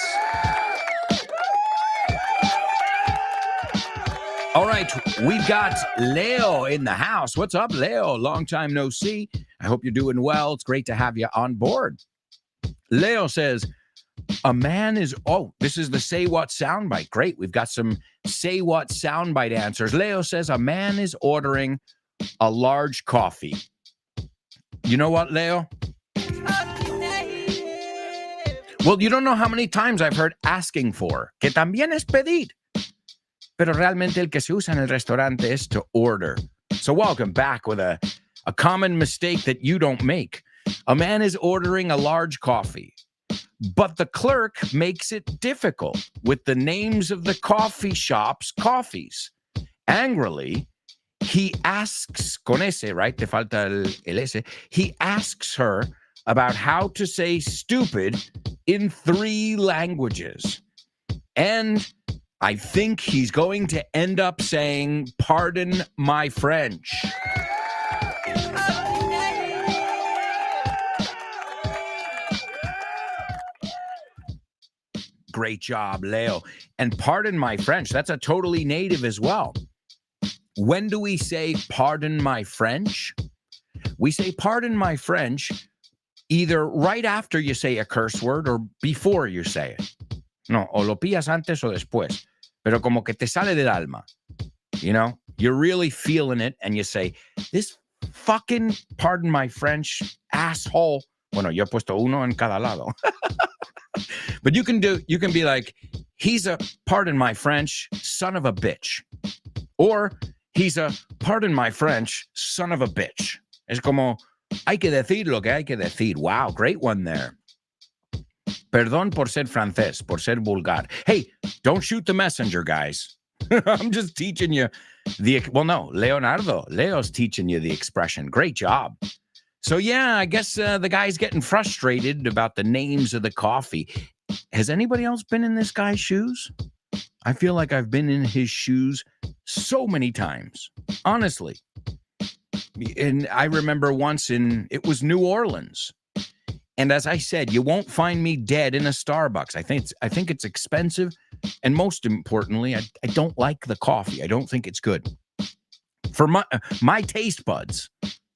All right, we've got Leo in the house. What's up, Leo? Long time no see. I hope you're doing well. It's great to have you on board. Leo says, a man is, this is the Say What soundbite. Great, we've got some Say What soundbite answers. Leo says, a man is ordering a large coffee. You know what, Leo? Well, you don't know how many times I've heard asking for, que también es pedir. Pero realmente el que se usa en el restaurante es to order. So welcome back with a common mistake that you don't make. A man is ordering a large coffee, but the clerk makes it difficult with the names of the coffee shop's coffees. Angrily, he asks, con ese, right? Te falta el ese. He asks her about how to say stupid in 3 languages. And I think he's going to end up saying, pardon my French. Great job, Leo. And pardon my French, that's a totally native as well. When do we say pardon my French? We say pardon my French either right after you say a curse word or before you say it. No, o lo pillas antes o después. Pero como que te sale del alma. You know, you're really feeling it and you say, this fucking, pardon my French, asshole. Bueno, yo he puesto uno en cada lado. But you can be like, he's a, pardon my French, son of a bitch. Or he's a, pardon my French, son of a bitch. Es como, hay que decir lo que hay que decir. Wow, great one there. Perdón por ser francés, por ser vulgar. Hey, don't shoot the messenger, guys. I'm just teaching you Leo's teaching you the expression. Great job. So yeah, I guess the guy's getting frustrated about the names of the coffee. Has anybody else been in this guy's shoes? I feel like I've been in his shoes so many times, honestly. And I remember once it was New Orleans. And as I said, you won't find me dead in a Starbucks. I think it's expensive. And most importantly, I don't like the coffee. I don't think it's good. For my taste buds,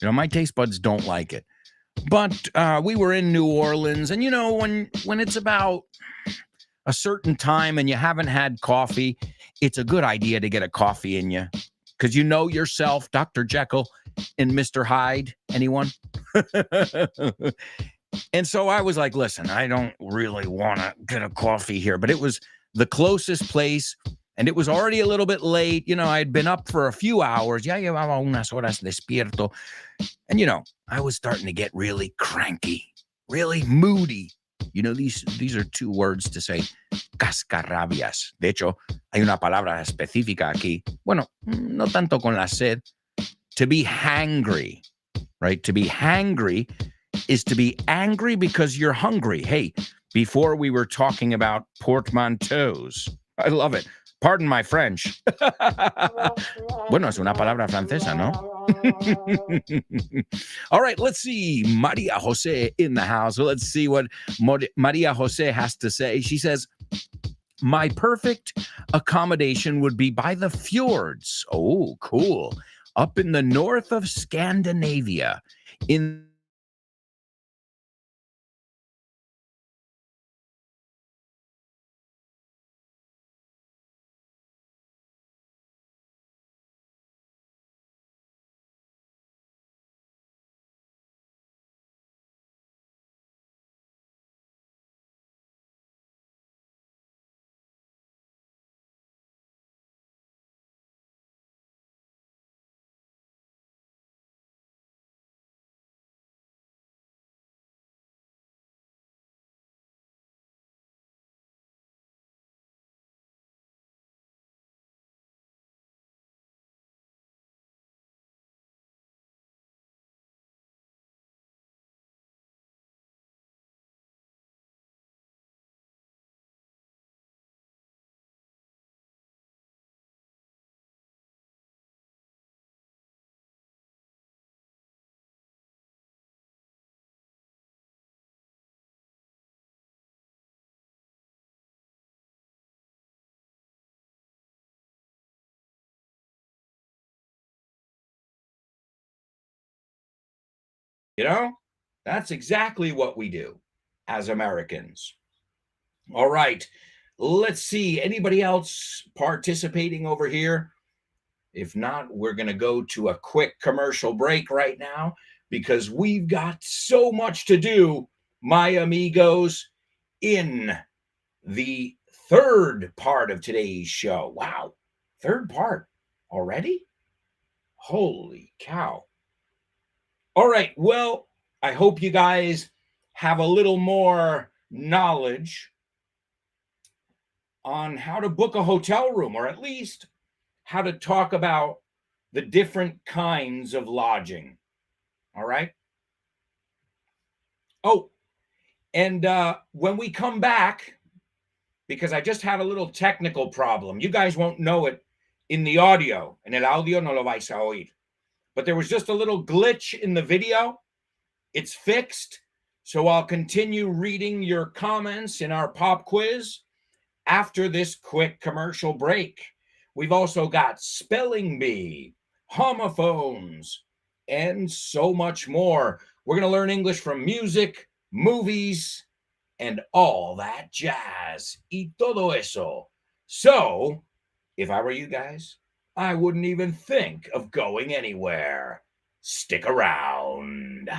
my taste buds don't like it. But we were in New Orleans, and when it's about a certain time and you haven't had coffee, it's a good idea to get a coffee in you. Because you know yourself, Dr. Jekyll and Mr. Hyde. Anyone? And so I was like, listen, I don't really want to get a coffee here, but it was the closest place, and it was already a little bit late. I'd been up for a few hours. Ya llevaba unas horas despierto. And, I was starting to get really cranky, really moody. These are 2 words to say cascarrabias. De hecho, hay una palabra específica aquí. Bueno, no tanto con la sed. To be hangry, right? To be hangry is to be angry because you're hungry. Hey, before we were talking about portmanteaus. I love it. Pardon my French. Bueno, es una palabra francesa, ¿no? All right, let's see. Maria Jose in the house. Let's see what Maria Jose has to say. She says, my perfect accommodation would be by the fjords. Oh, cool. Up in the north of Scandinavia. In You know, that's exactly what we do as Americans. All right. Let's see. Anybody else participating over here? If not, we're going to go to a quick commercial break right now because we've got so much to do, my amigos, in the third part of today's show. Wow. Third part already? Holy cow. All right. Well, I hope you guys have a little more knowledge on how to book a hotel room, or at least how to talk about the different kinds of lodging. All right. Oh, and when we come back, because I just had a little technical problem, you guys won't know it in the audio. En el audio no lo vais a oír. But there was just a little glitch in the video. It's fixed. So I'll continue reading your comments in our pop quiz after this quick commercial break. We've also got spelling bee, homophones, and so much more. We're going to learn English from music, movies, and all that jazz. Y todo eso. So, if I were you guys, I wouldn't even think of going anywhere. Stick around.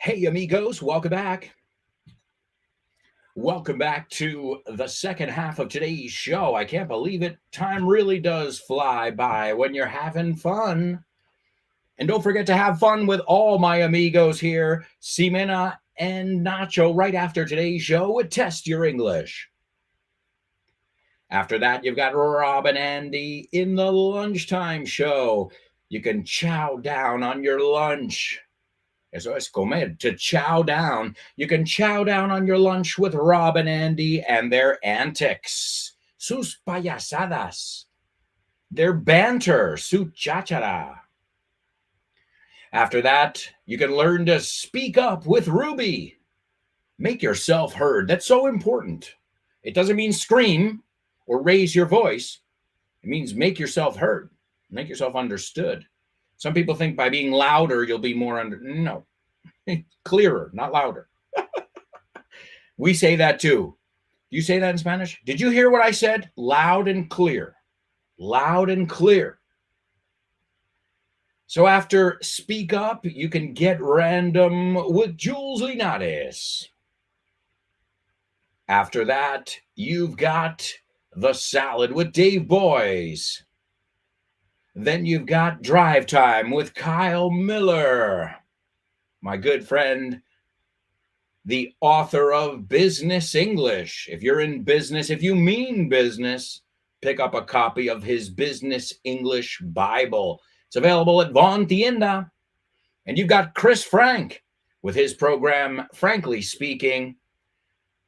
Hey, amigos, welcome back. Welcome back to the second half of today's show. I can't believe it. Time really does fly by when you're having fun. And don't forget to have fun with all my amigos here, Ximena and Nacho, right after today's show with Test Your English. After that, you've got Rob and Andy in the lunchtime show. You can chow down on your lunch. Eso es comer, to chow down. You can chow down on your lunch with Rob and Andy and their antics, sus payasadas, their banter, su cháchara. After that, you can learn to speak up with Ruby. Make yourself heard. That's so important. It doesn't mean scream or raise your voice. It means make yourself heard, make yourself understood. Some people think by being louder, you'll be more no. Clearer, not louder. We say that too. You say that in Spanish? Did you hear what I said? Loud and clear. Loud and clear. So after speak up, you can get random with Jules Linares. After that, you've got the salad with Dave Boys. Then you've got drive time with Kyle Miller, my good friend, the author of Business English. If you're in business, if you mean business, pick up a copy of his Business English Bible. It's available at Von Tienda. And you've got Chris Frank with his program, Frankly Speaking.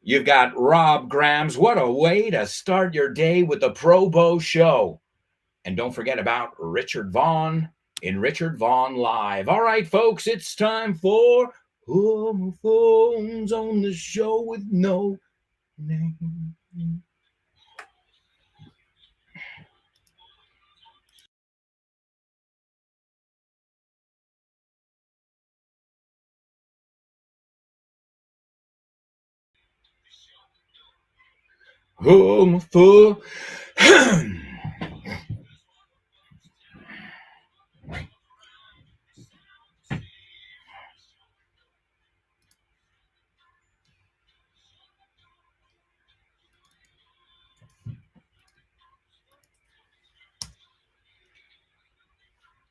You've got Rob Grams. What a way to start your day with the Pro Bow Show. And don't forget about Richard Vaughn in Richard Vaughn Live. All right, folks, it's time for Homophones on the Show with No Name. Homophones.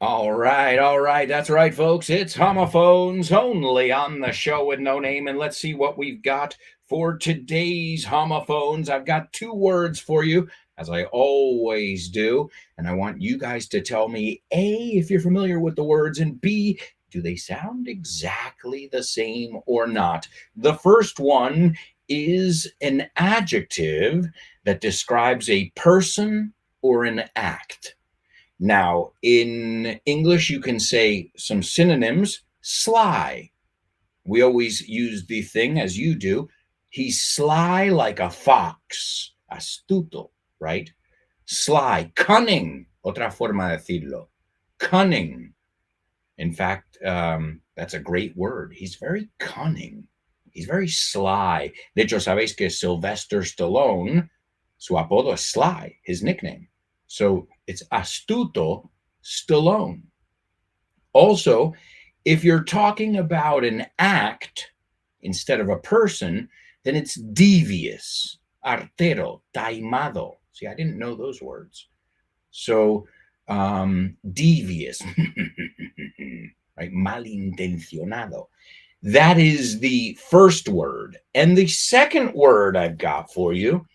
All right. That's right, folks. It's homophones only on the show with no name. And let's see what we've got for today's homophones. I've got 2 words for you, as I always do. And I want you guys to tell me, A, if you're familiar with the words, and B, do they sound exactly the same or not? The first one is an adjective that describes a person or an act. Now, in English, you can say some synonyms. Sly. We always use the thing as you do. He's sly like a fox. Astuto, right? Sly. Cunning. Otra forma de decirlo. Cunning. In fact, that's a great word. He's very cunning. He's very sly. De hecho, sabéis que Sylvester Stallone, su apodo es Sly, his nickname. So it's astuto Stallone. Also, if you're talking about an act instead of a person, then it's devious, artero, taimado. See, I didn't know those words. So devious, right? Malintencionado. That is the first word. And the second word I've got for you,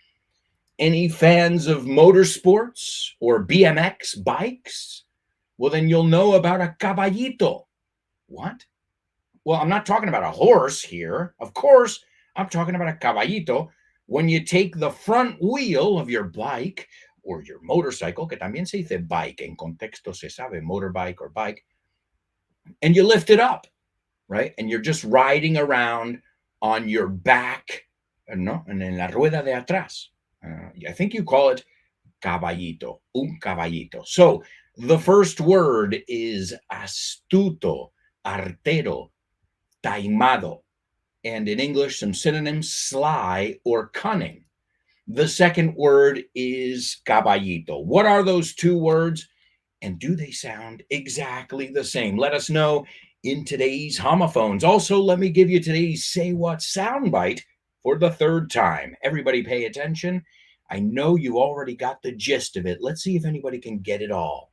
any fans of motorsports or BMX bikes? Well, then you'll know about a caballito. What? Well, I'm not talking about a horse here. Of course, I'm talking about a caballito. When you take the front wheel of your bike or your motorcycle, que también se dice bike, en contexto se sabe motorbike or bike, and you lift it up, right? And you're just riding around on your back, no? And en la rueda de atrás. I think you call it caballito, un caballito. So the first word is astuto, artero, taimado. And in English, some synonyms, sly or cunning. The second word is caballito. What are those 2 words? And do they sound exactly the same? Let us know in today's homophones. Also, let me give you today's Say What soundbite for the third time. Everybody pay attention. I know you already got the gist of it. Let's see if anybody can get it all.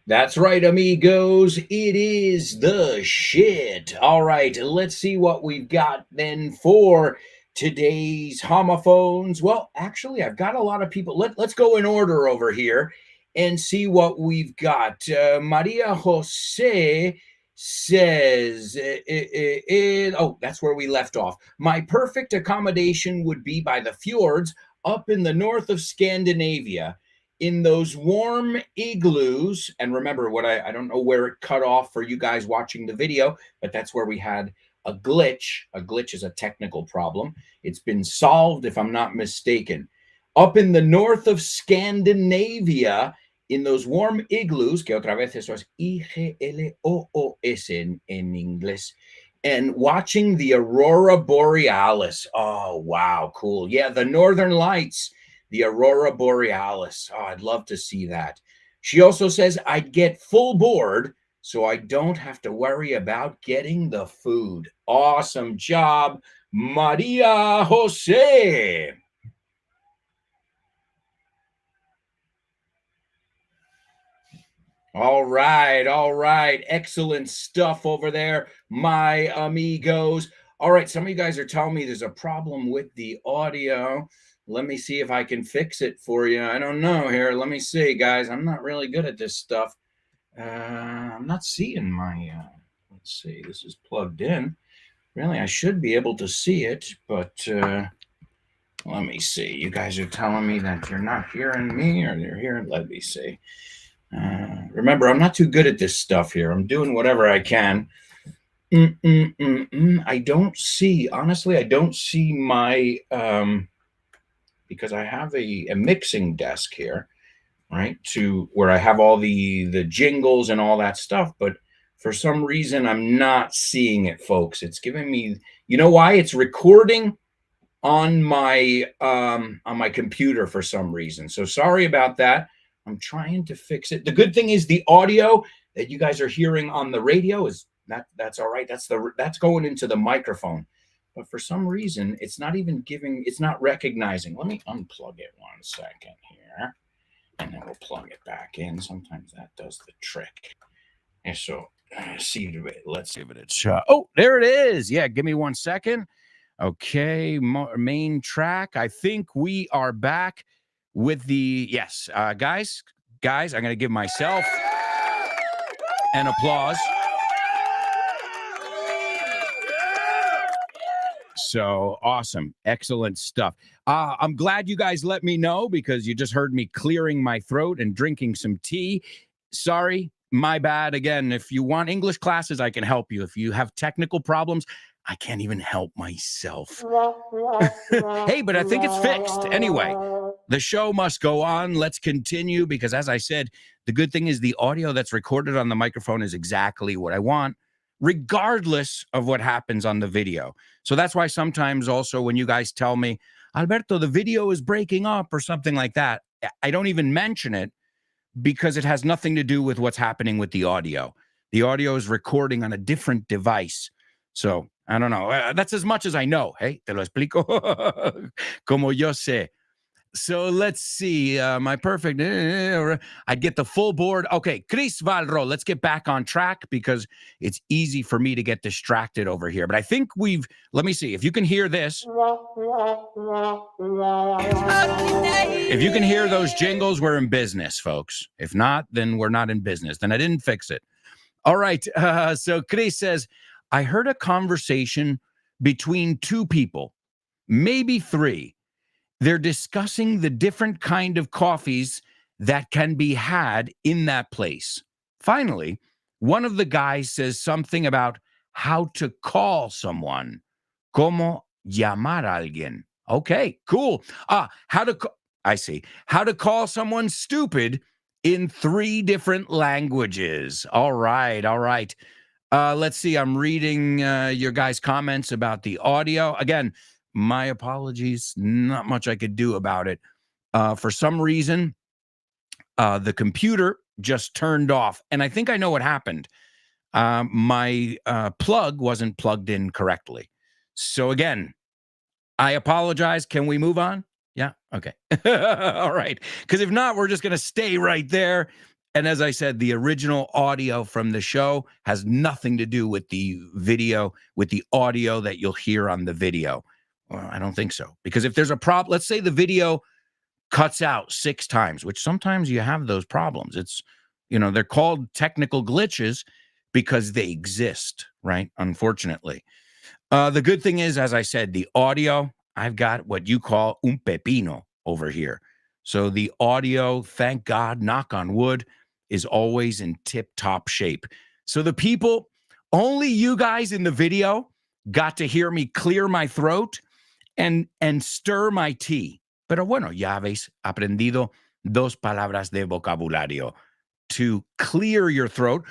That's right, amigos. It is the shit. All right, let's see what we've got then for today's homophones. Well, actually, I've got a lot of people. Let's go in order over here and see what we've got. Maria Jose says, oh, that's where we left off. My perfect accommodation would be by the fjords up in the north of Scandinavia, in those warm igloos. And remember, what I don't know where it cut off for you guys watching the video, but that's where we had a glitch. A glitch is a technical problem. It's been solved, if I'm not mistaken. Up in the north of Scandinavia, in those warm igloos, que otra vez eso es I-G-L-O-O-S en inglés, and watching the aurora borealis. Oh, wow, cool. Yeah, the northern lights, the aurora borealis. Oh, I'd love to see that. She also says, I'd get full board so I don't have to worry about getting the food. Awesome job, Maria Jose. All right. Excellent stuff over there, my amigos. All right, some of you guys are telling me there's a problem with the audio. Let me see if I can fix it for you. I don't know here. Let me see, guys. I'm not really good at this stuff. I'm not seeing my, let's see, this is plugged in. Really, I should be able to see it, but let me see. You guys are telling me that you're not hearing me, or you're hearing, let me see. Remember, I'm not too good at this stuff here. I'm doing whatever I can. I don't see, honestly, I don't see my, because I have a mixing desk here, right, to where I have all the jingles and all that stuff. But For some reason, I'm not seeing it, folks. It's giving me, you know why? It's recording on my computer for some reason. So sorry about that. I'm trying to fix it. The good thing is the audio that you guys are hearing on the radio is that's all right. That's going into the microphone. But for some reason, it's not recognizing. Let me unplug it 1 second here. And then we'll plug it back in. Sometimes that does the trick. And so let's give it a shot. Oh, there it is. Yeah, give me 1 second. Okay, main track. I think we are back with yes, guys, I'm going to give myself an applause. So awesome. Excellent stuff. I'm glad you guys let me know because you just heard me clearing my throat and drinking some tea. Sorry, my bad. Again, if you want English classes, I can help you. If you have technical problems, I can't even help myself. Hey, but I think it's fixed. Anyway, the show must go on. Let's continue because, as I said, the good thing is the audio that's recorded on the microphone is exactly what I want, regardless of what happens on the video. So that's why sometimes also when you guys tell me, Alberto, the video is breaking up or something like that, I don't even mention it because it has nothing to do with what's happening with the audio. The audio is recording on a different device. So I don't know. That's as much as I know. Hey, te lo explico como yo sé. So let's see. My perfect. I'd get the full board. Okay, Chris Valro. Let's get back on track because it's easy for me to get distracted over here. But I think let me see. If you can hear this. If you can hear those jingles, we're in business, folks. If not, then we're not in business. Then I didn't fix it. All right. So Chris says, I heard a conversation between 2 people, maybe 3. They're discussing the different kind of coffees that can be had in that place. Finally, one of the guys says something about how to call someone. Como llamar a alguien. Okay, cool. I see. How to call someone stupid in 3 different languages. All right. Let's see. I'm reading your guys' comments about the audio. Again, my apologies. Not much I could do about it. For some reason, the computer just turned off. And I think I know what happened. My plug wasn't plugged in correctly. So again, I apologize. Can we move on? Yeah? Okay. All right. Because if not, we're just going to stay right there. And as I said, the original audio from the show has nothing to do with the video, with the audio that you'll hear on the video. Well, I don't think so. Because if there's a problem, let's say the video cuts out 6 times, which sometimes you have those problems. It's, they're called technical glitches because they exist, right? Unfortunately. The good thing is, as I said, the audio, I've got what you call un pepino over here. So the audio, thank God, knock on wood, is always in tip-top shape. So the people, only you guys in the video got to hear me clear my throat and stir my tea. Pero bueno, ya habéis aprendido 2 palabras de vocabulario. To clear your throat.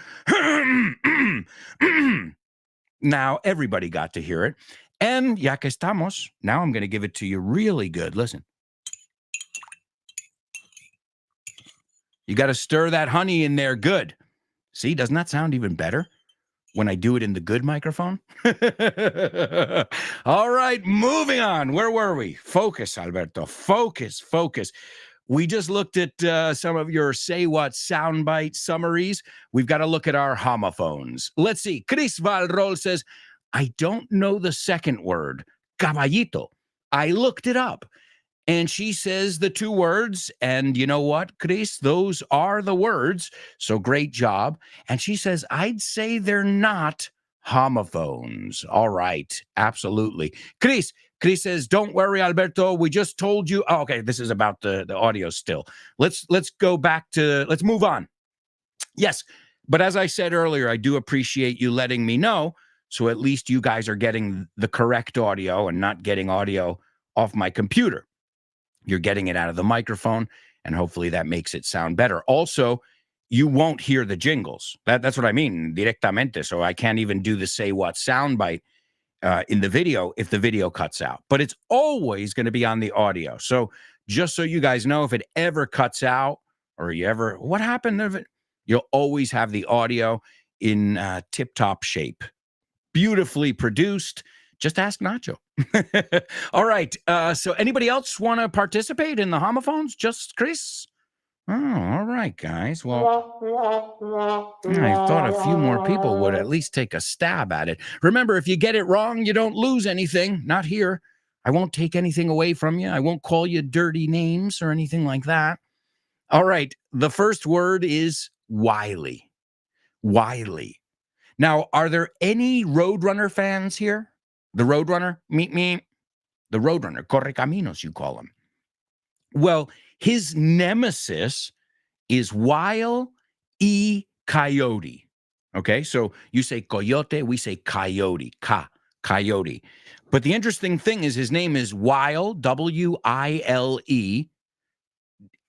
Now, everybody got to hear it. And ya que estamos, now I'm going to give it to you really good. Listen. You got to stir that honey in there good. See, doesn't that sound even better when I do it in the good microphone? All right, moving on. Where were we? Focus, Alberto. Focus. We just looked at some of your Say What soundbite summaries. We've got to look at our homophones. Let's see. Chris Valrol says, I don't know the second word, caballito. I looked it up. And she says the 2 words, and you know what, Chris? Those are the words, so great job. And she says, I'd say they're not homophones. All right, absolutely. Chris says, don't worry, Alberto, we just told you. Oh, okay, this is about the audio still. Let's go back to, let's move on. Yes, but as I said earlier, I do appreciate you letting me know, so at least you guys are getting the correct audio and not getting audio off my computer. You're getting it out of the microphone, and hopefully that makes it sound better. Also, you won't hear the jingles. That's what I mean, directamente. So I can't even do the say what soundbite in the video if the video cuts out. But it's always going to be on the audio. So just so you guys know, if it ever cuts out or what happened? You'll always have the audio in tip-top shape. Beautifully produced. Just ask Nacho. All right. So anybody else want to participate in the homophones? Just Chris? Oh, all right, guys. Well, I thought a few more people would at least take a stab at it. Remember, if you get it wrong, you don't lose anything. Not here. I won't take anything away from you. I won't call you dirty names or anything like that. All right. The first word is wily. Wily. Now, are there any Roadrunner fans here? The Roadrunner? Meet me. The Roadrunner. Correcaminos, you call him. Well, his nemesis is Wile E. Coyote. Okay, so you say coyote, we say coyote. Coyote. But the interesting thing is his name is Wile, W-I-L-E.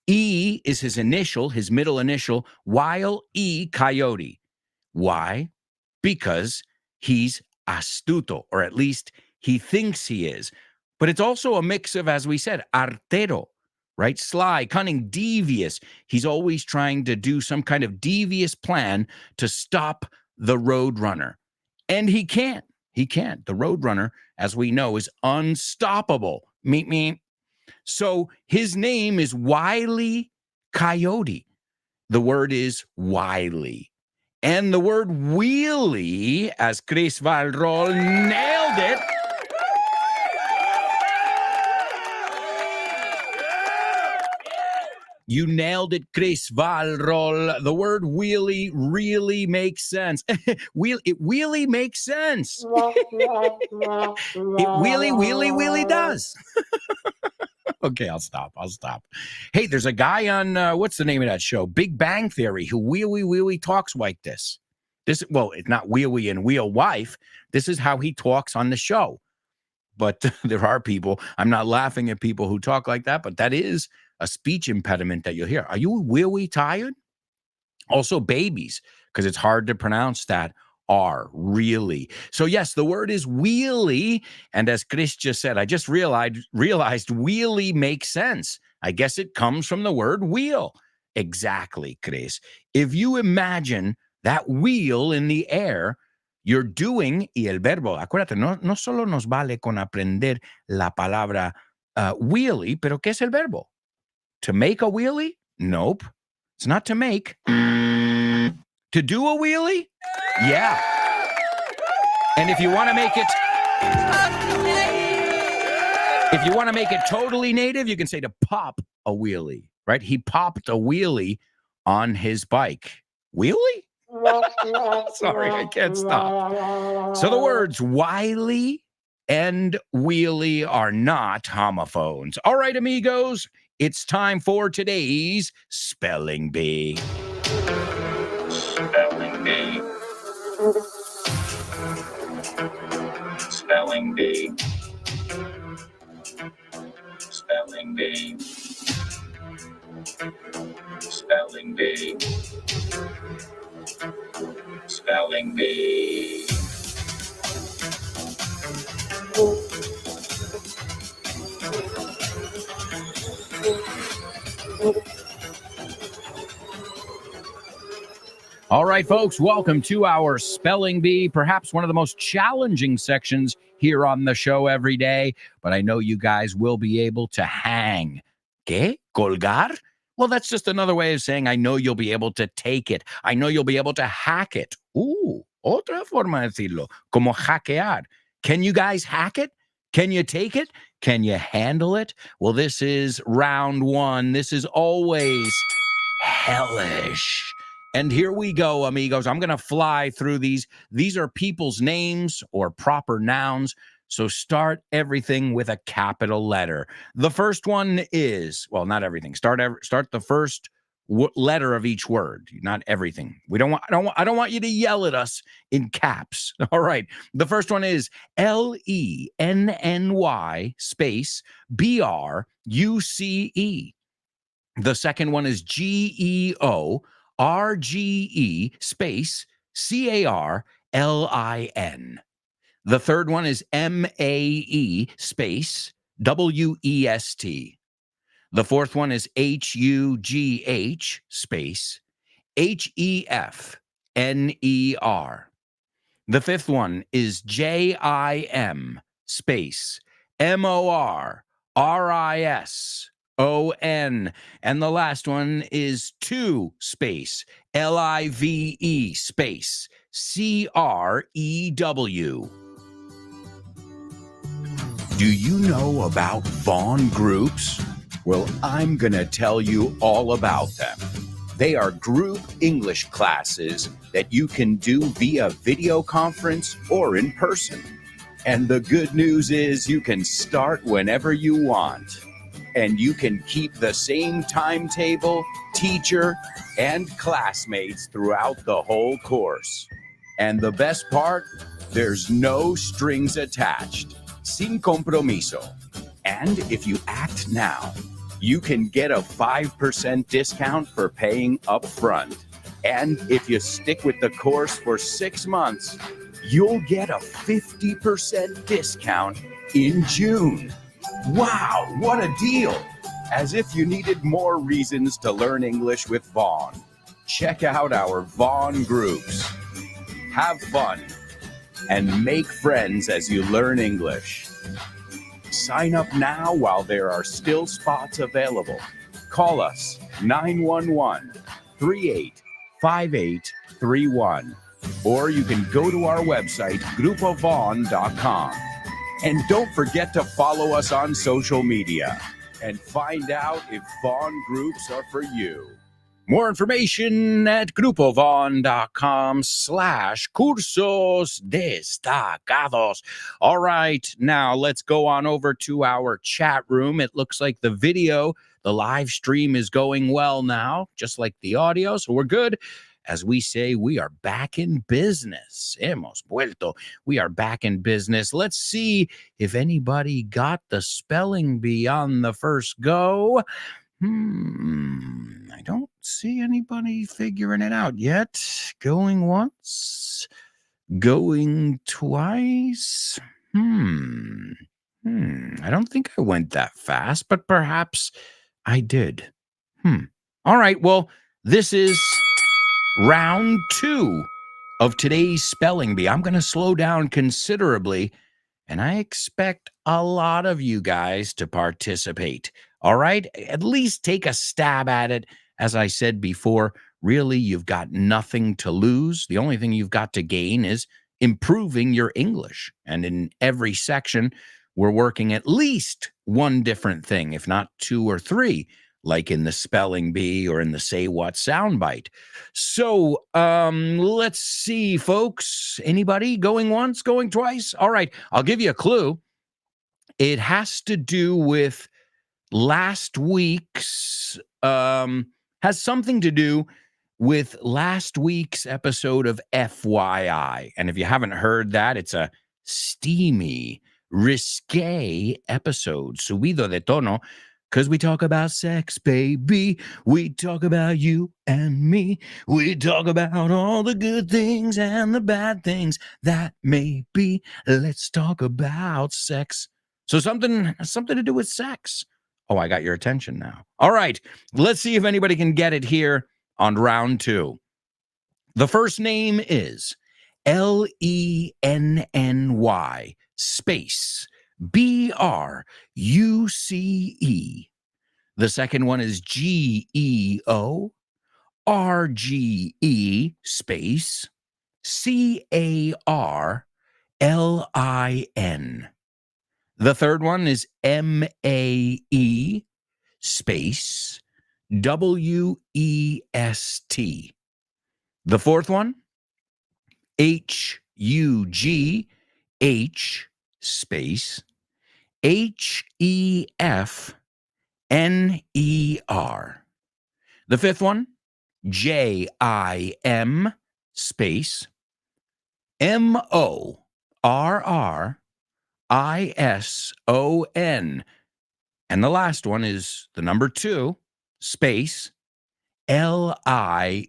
E is his initial, his middle initial, Wile E. Coyote. Why? Because he's astuto, or at least he thinks he is. But it's also a mix of, as we said, artero, right? Sly, cunning, devious. He's always trying to do some kind of devious plan to stop the Roadrunner. And he can't. He can't. The Roadrunner, as we know, is unstoppable. Meet me. So his name is Wily Coyote. The word is wily. And the word wheelie, as Chris Valrol nailed it. You nailed it, Chris Valrol. The word wheelie really makes sense. It really makes sense. It really does. Okay, I'll stop. Hey, there's a guy on, what's the name of that show? Big Bang Theory, who wheelie talks like this. Well, it's not wheelie and wheel wife. This is how he talks on the show. But there are people, I'm not laughing at people who talk like that, but that is a speech impediment that you'll hear. Are you wheelie tired? Also babies, because it's hard to pronounce that R, really. So yes, the word is wheelie. And as Chris just said, I just realized wheelie makes sense. I guess it comes from the word wheel. Exactly, Chris. If you imagine that wheel in the air, you're doing, y el verbo, acuérdate, no solo nos vale con aprender la palabra wheelie, pero ¿qué es el verbo? To make a wheelie? Nope. It's not to make. To do a wheelie? Yeah. And if you want to make it totally native, you can say to pop a wheelie, right? He popped a wheelie on his bike. Wheelie? Sorry, I can't stop. So the words wily and wheelie are not homophones. All right, amigos, it's time for today's Spelling Bee. Spelling Bee. Spelling Bee. Spelling Bee. Spelling Bee. Spelling Bee. All right, folks, welcome to our Spelling Bee, perhaps one of the most challenging sections here on the show every day, but I know you guys will be able to hang. ¿Qué? ¿Colgar? Well, that's just another way of saying I know you'll be able to take it. I know you'll be able to hack it. Otra forma de decirlo, como hackear. Can you guys hack it? Can you take it? Can you handle it? Well, this is round one. This is always hellish. And here we go, amigos. I'm going to fly through these. These are people's names or proper nouns. So start everything with a capital letter. The first one is, well, not everything. Start the first letter of each word, not everything. I don't want you to yell at us in caps. All right. The first one is Lenny space BRUCE. The second one is GEO RGE space CARLIN. The third one is MAE space WEST. The fourth one is HUGH space HEFNER. The fifth one is JIM space MORRISON. And the last one is 2 space LIVE space CREW. Do you know about Vaughn groups? Well, I'm going to tell you all about them. They are group English classes that you can do via video conference or in person. And the good news is you can start whenever you want. And you can keep the same timetable, teacher, and classmates throughout the whole course. And the best part, there's no strings attached. Sin compromiso. And if you act now, you can get a 5% discount for paying up front. And if you stick with the course for 6 months, you'll get a 50% discount in June. Wow, what a deal! As if you needed more reasons to learn English with Vaughn. Check out our Vaughn groups. Have fun and make friends as you learn English. Sign up now while there are still spots available. Call us 911-385831. Or you can go to our website, grupovon.com. And don't forget to follow us on social media and find out if Vaughn groups are for you. More information at grupovon.com/cursos destacados. All right, now let's go on over to our chat room. It looks like the video, the live stream is going well now, just like the audio, so we're good. As we say, we are back in business. Hemos vuelto. We are back in business. Let's see if anybody got the spelling bee on the first go. I don't see anybody figuring it out yet. Going once, going twice. I don't think I went that fast, but perhaps I did. All right, well, this is round 2 of today's spelling bee. I'm going to slow down considerably, and I expect a lot of you guys to participate. All right, at least take a stab at it. As I said before, really, you've got nothing to lose. The only thing you've got to gain is improving your English. And in every section, we're working at least one different thing, if not 2 or 3, like in the spelling bee or in the Say What soundbite. So let's see, folks. Anybody going once, going twice? All right, I'll give you a clue. It has to do with last week's, has something to do with last week's episode of FYI. And if you haven't heard that, it's a steamy, risque episode, subido de tono, because we talk about sex, baby. We talk about you and me. We talk about all the good things and the bad things that may be. Let's talk about sex. So something to do with sex. Oh, I got your attention now. All right, let's see if anybody can get it here on round 2. The first name is Lenny space BRUCE. The second one is GEORGE space CARLIN. The third one is MAE space WEST. The fourth one, HUGH space HEFNER. The fifth one, JIM space MORRISON. And the last one is the number 2, space Live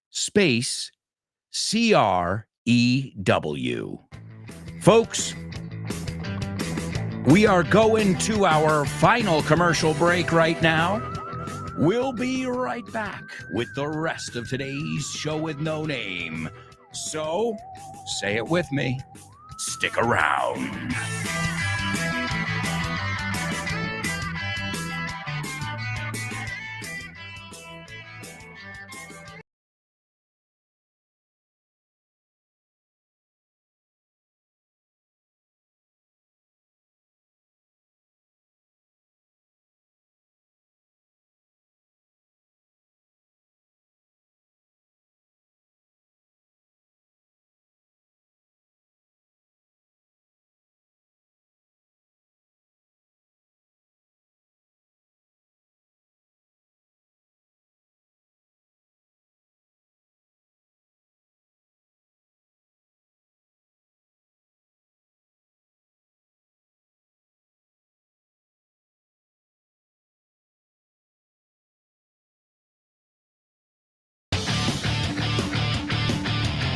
space CREW. Folks, we are going to our final commercial break right now. We'll be right back with the rest of today's show with no name. So, say it with me. Stick around.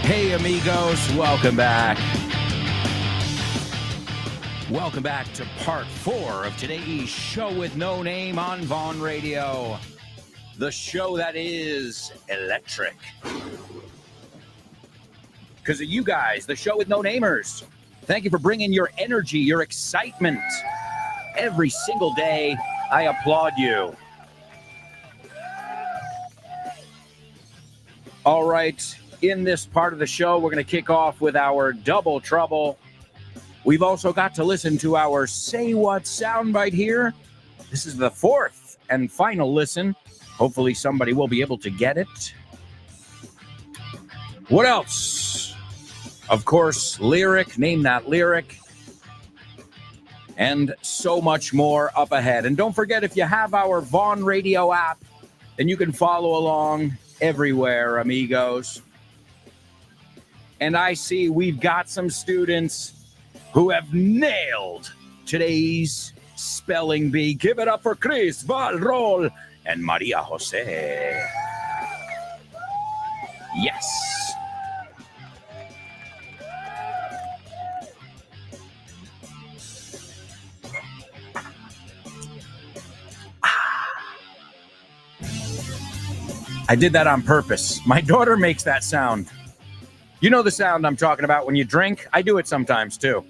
Hey, amigos, welcome back. Welcome back to part 4 of today's show with no name on Vaughn Radio. The show that is electric. Because of you guys, the show with no namers. Thank you for bringing your energy, your excitement. Every single day, I applaud you. All right, in this part of the show, we're going to kick off with our Double Trouble. We've also got to listen to our Say What soundbite here. This is the 4th and final listen. Hopefully somebody will be able to get it. What else? Of course, lyric, name that lyric. And so much more up ahead. And don't forget, if you have our Vaughn Radio app, then you can follow along everywhere, amigos. And I see we've got some students who have nailed today's spelling bee. Give it up for Chris, Valrol, and Maria Jose. Yes. I did that on purpose. My daughter makes that sound. You know the sound I'm talking about when you drink? I do it sometimes too.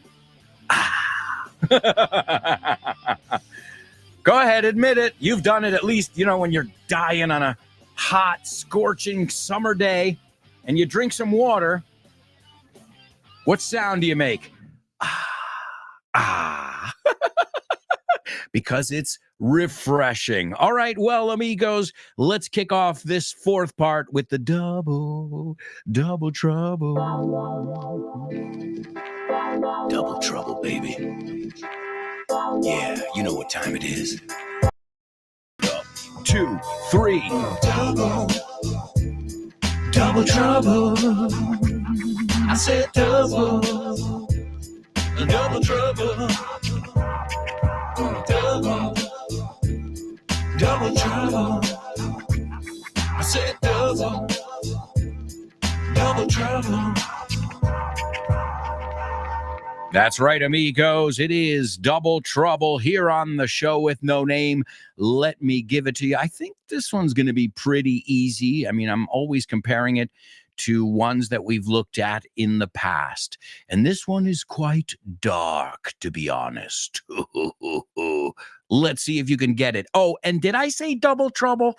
Go ahead, admit it. You've done it at least, when you're dying on a hot, scorching summer day and you drink some water. What sound do you make? Because it's refreshing. All right, well, amigos, let's kick off this 4th part with the double trouble. Double trouble, baby. Yeah, you know what time it is. 2, 3. Double trouble. I said double trouble. Double trouble. I said double trouble. That's right, amigos. It is Double Trouble here on the show with no name. Let me give it to you. I think this one's going to be pretty easy. I mean, I'm always comparing it to ones that we've looked at in the past. And this one is quite dark, to be honest. Let's see if you can get it. Oh, and did I say double trouble?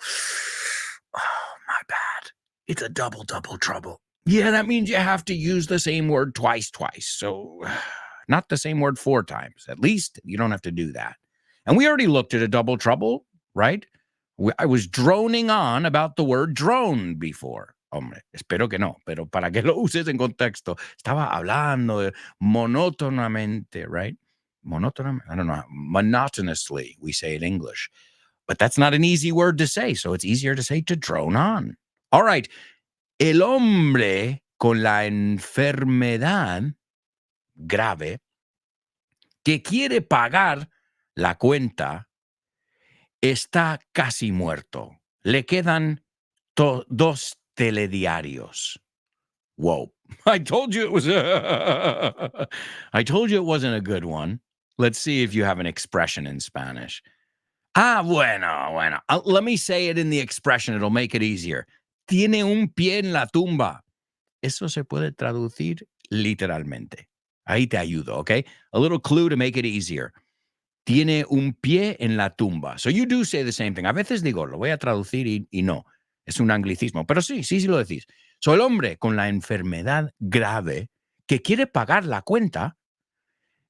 Oh, my bad. It's a double trouble. Yeah, that means you have to use the same word twice. So not the same word 4 times. At least you don't have to do that. And we already looked at a double trouble, right? I was droning on about the word drone before. Hombre, espero que no, pero para que lo uses en contexto. Estaba hablando monótonamente, right? Monotonously, I don't know, monotonously, we say in English. But that's not an easy word to say, so it's easier to say to drone on. All right. El hombre con la enfermedad grave que quiere pagar la cuenta está casi muerto. Le quedan dos telediarios. Whoa. I told you it was I told you it wasn't a good one. Let's see if you have an expression in Spanish. Bueno. Let me say it in the expression. It'll make it easier. Tiene un pie en la tumba. Eso se puede traducir literalmente. Ahí te ayudo, okay? A little clue to make it easier. Tiene un pie en la tumba. So you do say the same thing. A veces digo, lo voy a traducir y no. Es un anglicismo. Pero sí lo decís. So el hombre con la enfermedad grave que quiere pagar la cuenta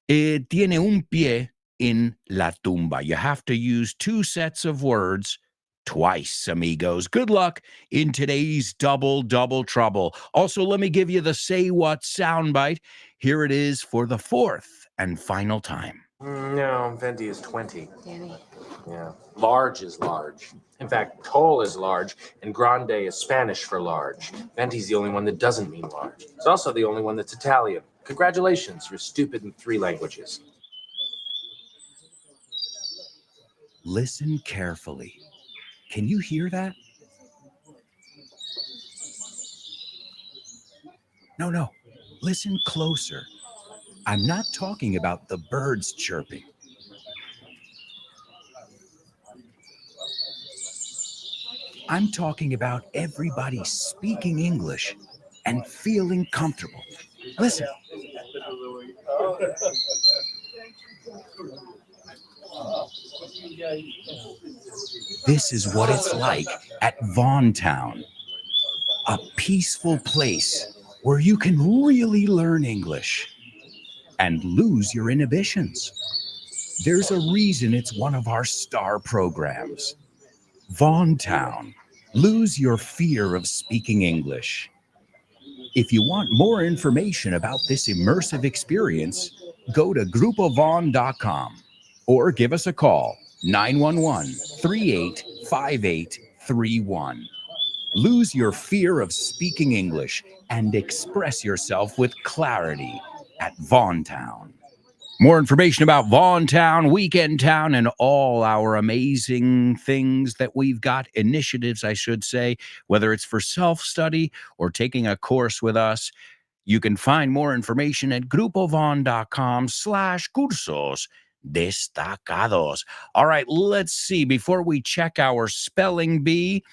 tiene un pie en la tumba. You have to use two sets of words twice, amigos. Good luck in today's double trouble. Also, let me give you the say what soundbite. Here it is for the fourth and final time. No, venti is 20. Danny. Yeah. Large is large. In fact, tall is large, and grande is Spanish for large. Venti's the only one that doesn't mean large. It's also the only one that's Italian. Congratulations, you're stupid in 3 languages. Listen carefully. Can you hear that? No. Listen closer. I'm not talking about the birds chirping. I'm talking about everybody speaking English and feeling comfortable. Listen. This is what it's like at Vaughan Town, a peaceful place where you can really learn English and lose your inhibitions. There's a reason it's one of our star programs. Vaughan Town, lose your fear of speaking English. If you want more information about this immersive experience, go to groupovon.com or give us a call, 911-385831. Lose your fear of speaking English and express yourself with clarity at Vaughan Town. More information about Vaughan Town, Weekend Town, and all our amazing things that we've got, initiatives, I should say, whether it's for self-study or taking a course with us, you can find more information at grupovon.com/cursos destacados. All right, let's see. Before we check our spelling bee,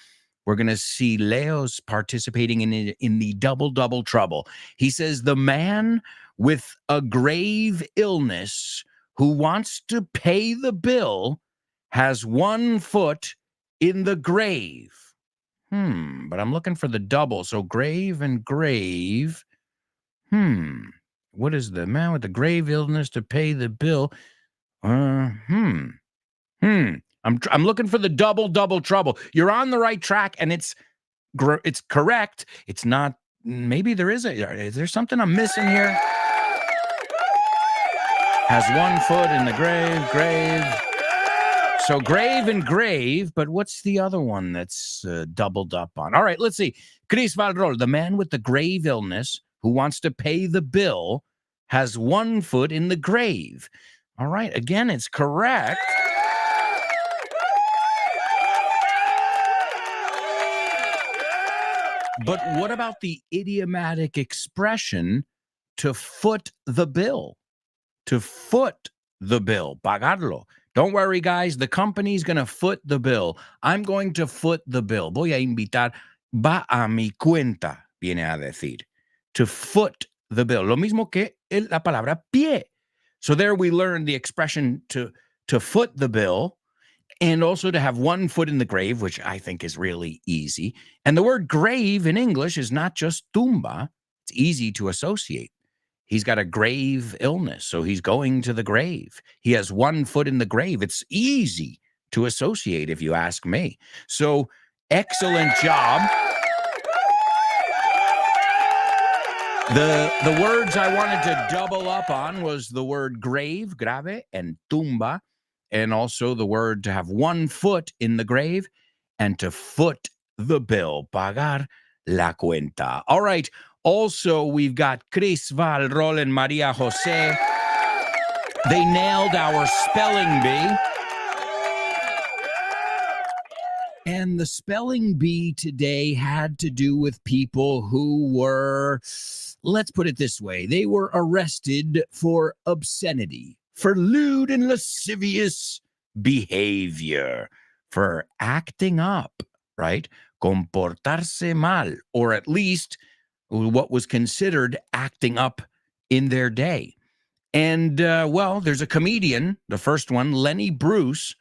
we're going to see Leo's participating in the double trouble. He says, the man with a grave illness who wants to pay the bill has one foot in the grave. But I'm looking for the double. So grave and grave. What is the man with the grave illness to pay the bill? I'm looking for the double trouble. You're on the right track, and it's correct. It's not. Maybe is there something I'm missing here? Has one foot in the grave. So grave and grave, but what's the other one that's doubled up on? All right, let's see. Chris Valrol, the man with the grave illness who wants to pay the bill has one foot in the grave. All right, again, it's correct. But what about the idiomatic expression to foot the bill? To foot the bill, pagarlo. Don't worry, guys. The company's going to foot the bill. I'm going to foot the bill. Voy a invitar. Va a mi cuenta, viene a decir. To foot the bill. Lo mismo que la palabra pie. So there we learned the expression to foot the bill, and also to have one foot in the grave, which I think is really easy. And the word grave in English is not just tumba. It's easy to associate. He's got a grave illness, so he's going to the grave. He has one foot in the grave. It's easy to associate, if you ask me. So, excellent job. The words I wanted to double up on was the word grave, grave, and tumba, and also the word to have one foot in the grave and to foot the bill, pagar la cuenta. All right. Also, we've got Chris Valrol and Maria Jose. They nailed our spelling bee. And the spelling bee today had to do with people who were, let's put it this way, they were arrested for obscenity, for lewd and lascivious behavior, for acting up, right? Comportarse mal, or at least what was considered acting up in their day. And, well, there's a comedian, the first one, Lenny Bruce.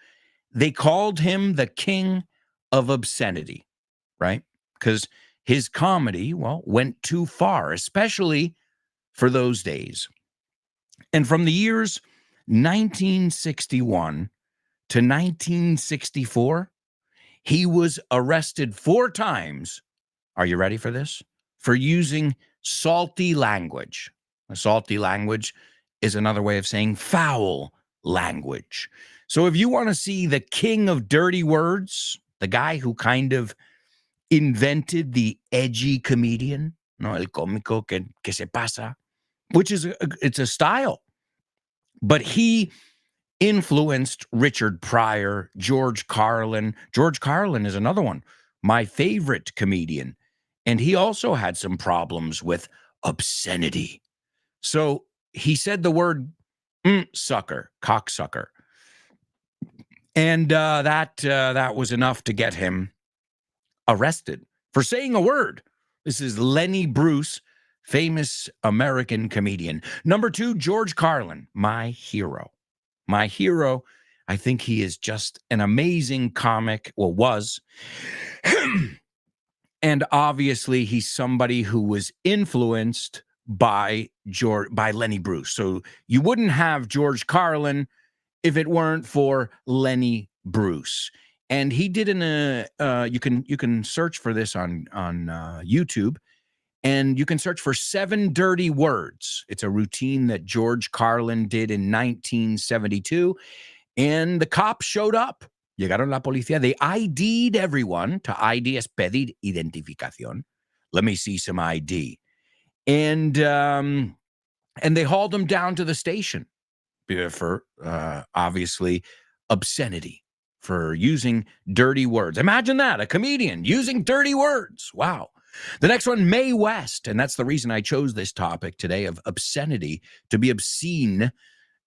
They called him the king of obscenity, right? Because his comedy, well, went too far, especially for those days. And from the years 1961 to 1964, he was arrested 4 times. Are you ready for this? For using salty language. A salty language is another way of saying foul language. So if you want to see the king of dirty words, the guy who kind of invented the edgy comedian, no, el cómico que se pasa, which is it's a style. But he influenced Richard Pryor, George Carlin. George Carlin is another one, my favorite comedian. And he also had some problems with obscenity. So he said the word sucker, cocksucker. And that was enough to get him arrested for saying a word. This is Lenny Bruce, famous American comedian. Number 2, George Carlin, my hero. My hero. I think he is just an amazing comic, well, was. And obviously, he's somebody who was influenced by Lenny Bruce. So you wouldn't have George Carlin if it weren't for Lenny Bruce. And he did you can search for this on YouTube, and you can search for 7 dirty words. It's a routine that George Carlin did in 1972, and the cops showed up. Llegaron la policía. They ID'd everyone. To ID es pedir identificación. Let me see some ID. And they hauled him down to the station for obviously obscenity, for using dirty words. Imagine that, a comedian using dirty words. Wow. The next one, Mae West, and that's the reason I chose this topic today of obscenity, to be obscene,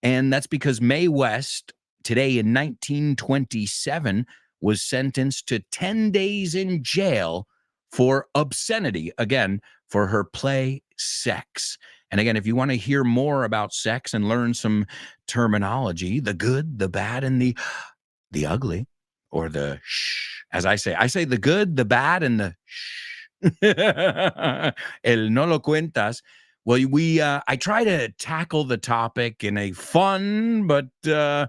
and that's because Mae West, today in 1927, was sentenced to 10 days in jail for obscenity, again, for her play Sex. And again, if you want to hear more about sex and learn some terminology, the good, the bad, and the ugly, or the shh, as I say the good, the bad, and the shh. El no lo cuentas. Well, I try to tackle the topic in a fun, but I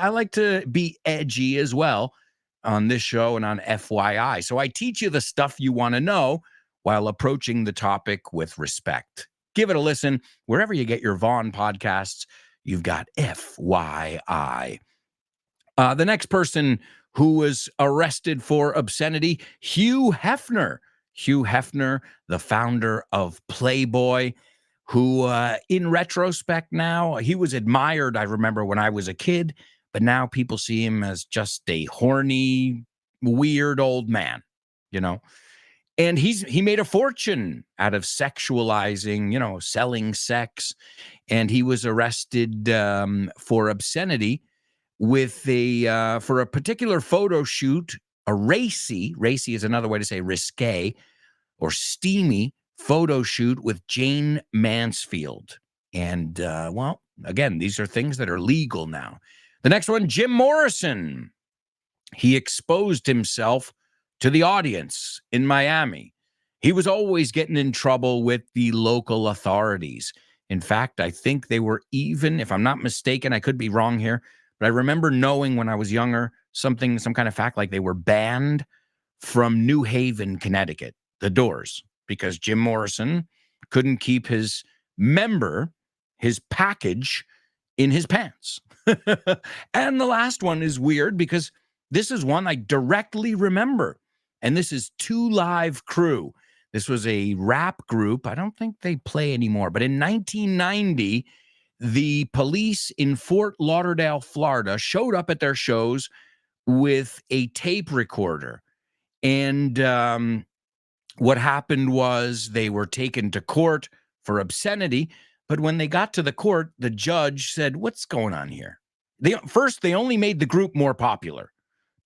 like to be edgy as well on this show and on FYI. So I teach you the stuff you want to know while approaching the topic with respect. Give it a listen. Wherever you get your Vaughn podcasts, you've got FYI. The next person who was arrested for obscenity, Hugh Hefner. Hugh Hefner, the founder of Playboy, who in retrospect now, he was admired, I remember when I was a kid, but now people see him as just a horny, weird old man, And he made a fortune out of sexualizing, selling sex. And he was arrested for obscenity for a particular photo shoot, a racy is another way to say risque or steamy photo shoot with Jane Mansfield. And, well, again, these are things that are legal now. The next one, Jim Morrison. He exposed himself to the audience in Miami. He was always getting in trouble with the local authorities. In fact, I think they were even, if I'm not mistaken, I could be wrong here, but I remember knowing when I was younger, some kind of fact, like they were banned from New Haven, Connecticut, the Doors, because Jim Morrison couldn't keep his package in his pants. And the last one is weird because this is one I directly remember. And this is Two Live Crew. This was a rap group. I don't think they play anymore. But in 1990, the police in Fort Lauderdale, Florida, showed up at their shows with a tape recorder. And what happened was they were taken to court for obscenity. But when they got to the court, the judge said, what's going on here? They only made the group more popular.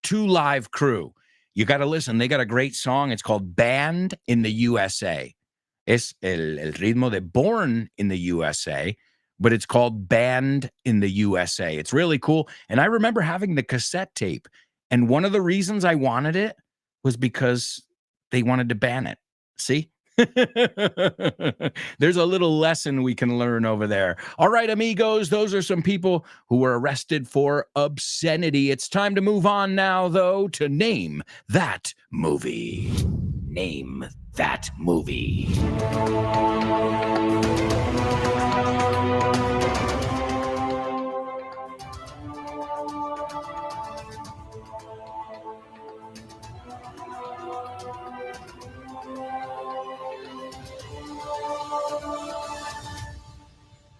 2 Live Crew. You got to listen. They got a great song. It's called Band in the USA. Es el ritmo de Born in the USA, but it's called Band in the USA. It's really cool. And I remember having the cassette tape. And one of the reasons I wanted it was because they wanted to ban it. See? There's a little lesson we can learn over there. All right, amigos, those are some people who were arrested for obscenity. It's time to move on now, though, to Name That Movie. Name That Movie.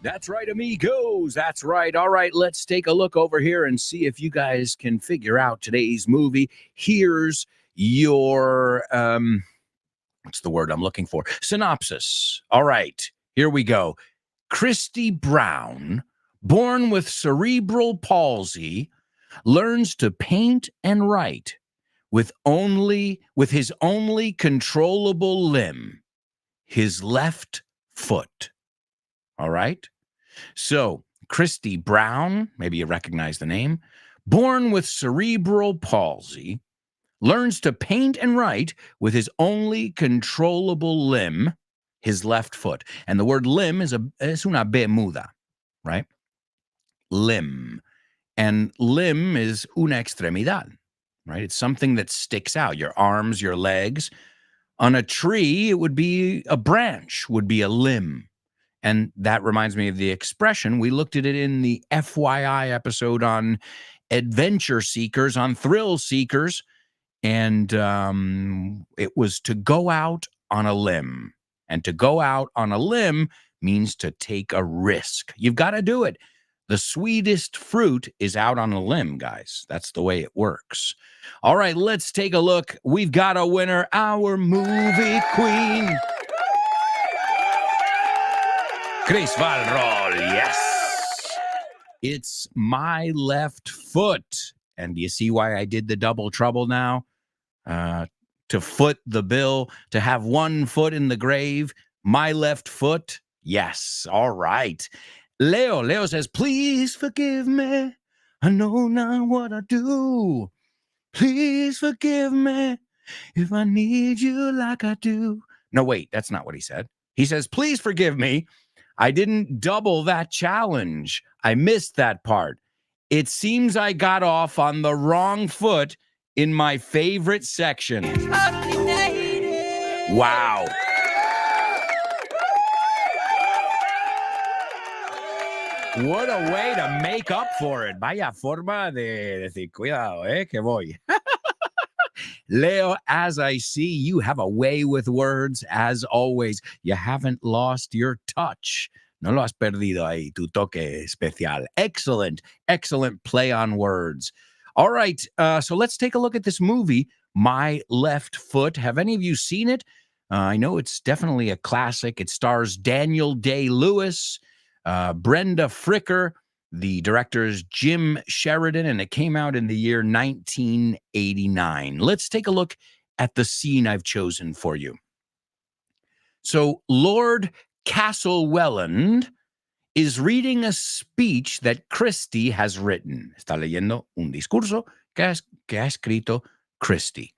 That's right, amigos. That's right. All right, let's take a look over here and see if you guys can figure out today's movie. Here's your, what's the word I'm looking for? Synopsis. All right, here we go. Christy Brown, born with cerebral palsy, learns to paint and write with his only controllable limb, his left foot. All right. So Christy Brown, maybe you recognize the name, born with cerebral palsy, learns to paint and write with his only controllable limb, his left foot. And the word limb is una B muda, right? Limb. And limb is una extremidad, right? It's something that sticks out, your arms, your legs. On a tree, it would be a branch, would be a limb. And that reminds me of the expression. We looked at it in the FYI episode on adventure seekers, on thrill seekers. And it was to go out on a limb. And to go out on a limb means to take a risk. You've got to do it. The sweetest fruit is out on a limb, guys. That's the way it works. All right, let's take a look. We've got a winner, our movie queen. Chris Valrol, yes. It's My Left Foot. And do you see why I did the double trouble now? To foot the bill, to have one foot in the grave. My Left Foot, yes. All right. Leo says, please forgive me. I know not what I do. Please forgive me if I need you like I do. No, wait, that's not what he said. He says, please forgive me. I didn't double that challenge. I missed that part. It seems I got off on the wrong foot in my favorite section. Wow. What a way to make up for it. Vaya forma de decir, cuidado, que voy. Leo, as I see, you have a way with words, as always. You haven't lost your touch. No lo has perdido ahí, tu toque especial. Excellent, excellent play on words. All right, so let's take a look at this movie, My Left Foot. Have any of you seen it? I know it's definitely a classic. It stars Daniel Day-Lewis, Brenda Fricker. The director is Jim Sheridan, and it came out in the year 1989. Let's take a look at the scene I've chosen for you. So Lord Castlewelland is reading a speech that Christie has written. Está leyendo un discurso que ha escrito Christie.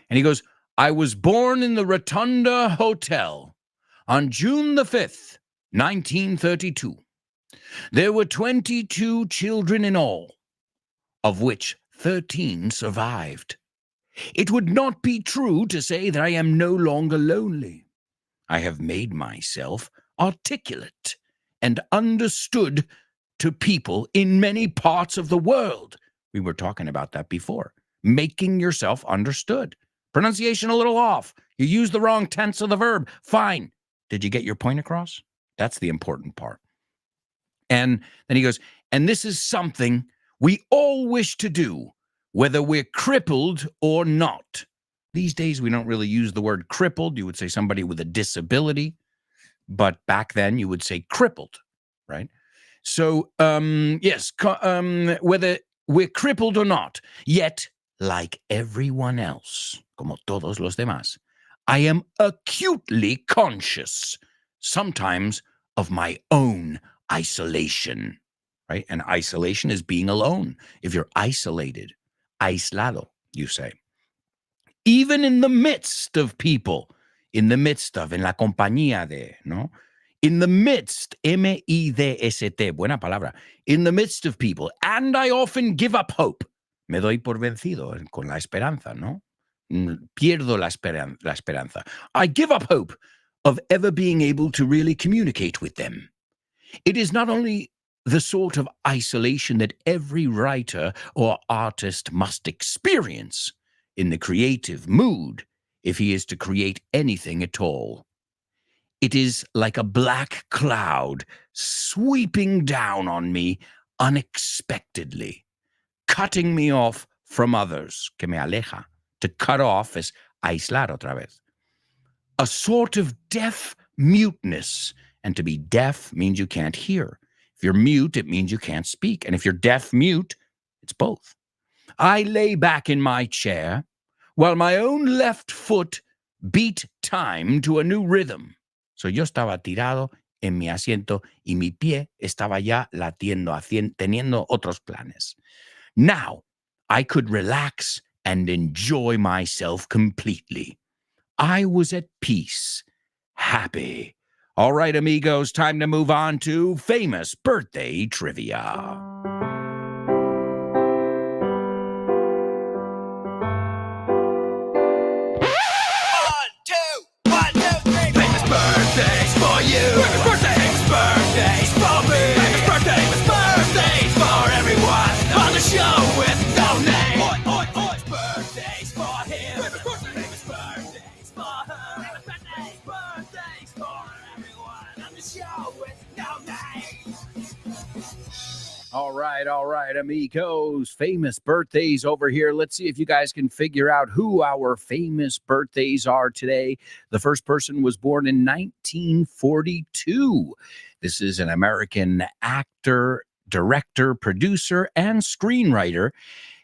And he goes, I was born in the Rotunda Hotel on June the 5th, 1932. There were 22 children in all, of which 13 survived. It would not be true to say that I am no longer lonely. I have made myself articulate and understood to people in many parts of the world. We were talking about that before. Making yourself understood. Pronunciation a little off. You used the wrong tense of the verb. Fine. Did you get your point across? That's the important part. And then he goes, and this is something we all wish to do, whether we're crippled or not. These days, we don't really use the word crippled. You would say somebody with a disability, but back then you would say crippled, right? So, yes, whether we're crippled or not, yet, like everyone else, como todos los demás, I am acutely conscious, sometimes, of my own isolation, right? And isolation is being alone. If you're isolated, aislado, you say. Even in the midst of people, en la compañía de, ¿no? In the midst, M-I-D-S-T, buena palabra, in the midst of people, and I often give up hope. Me doy por vencido con la esperanza, ¿no? Pierdo la esperanza. I give up hope of ever being able to really communicate with them. It is not only the sort of isolation that every writer or artist must experience in the creative mood if he is to create anything at all. It is like a black cloud sweeping down on me unexpectedly, cutting me off from others, que me aleja. To cut off is aislar otra vez. A sort of deaf muteness, and to be deaf means you can't hear. If you're mute, it means you can't speak. And if you're deaf mute, it's both. I lay back in my chair while my own left foot beat time to a new rhythm. So yo estaba tirado en mi asiento y mi pie estaba ya latiendo, teniendo otros planes. Now, I could relax and enjoy myself completely. I was at peace, happy. All right, amigos, time to move on to famous birthday trivia. Birthdays for you. Famous birthdays for me. Famous birthdays for everyone on the show with no name. Birthdays for him. Famous birthdays for her. Famous birthdays for everyone on the show with no name. All right, amigos. Famous birthdays over here. Let's see if you guys can figure out who our famous birthdays are today. The first person was born in 1942. This is an American actor, director, producer, and screenwriter.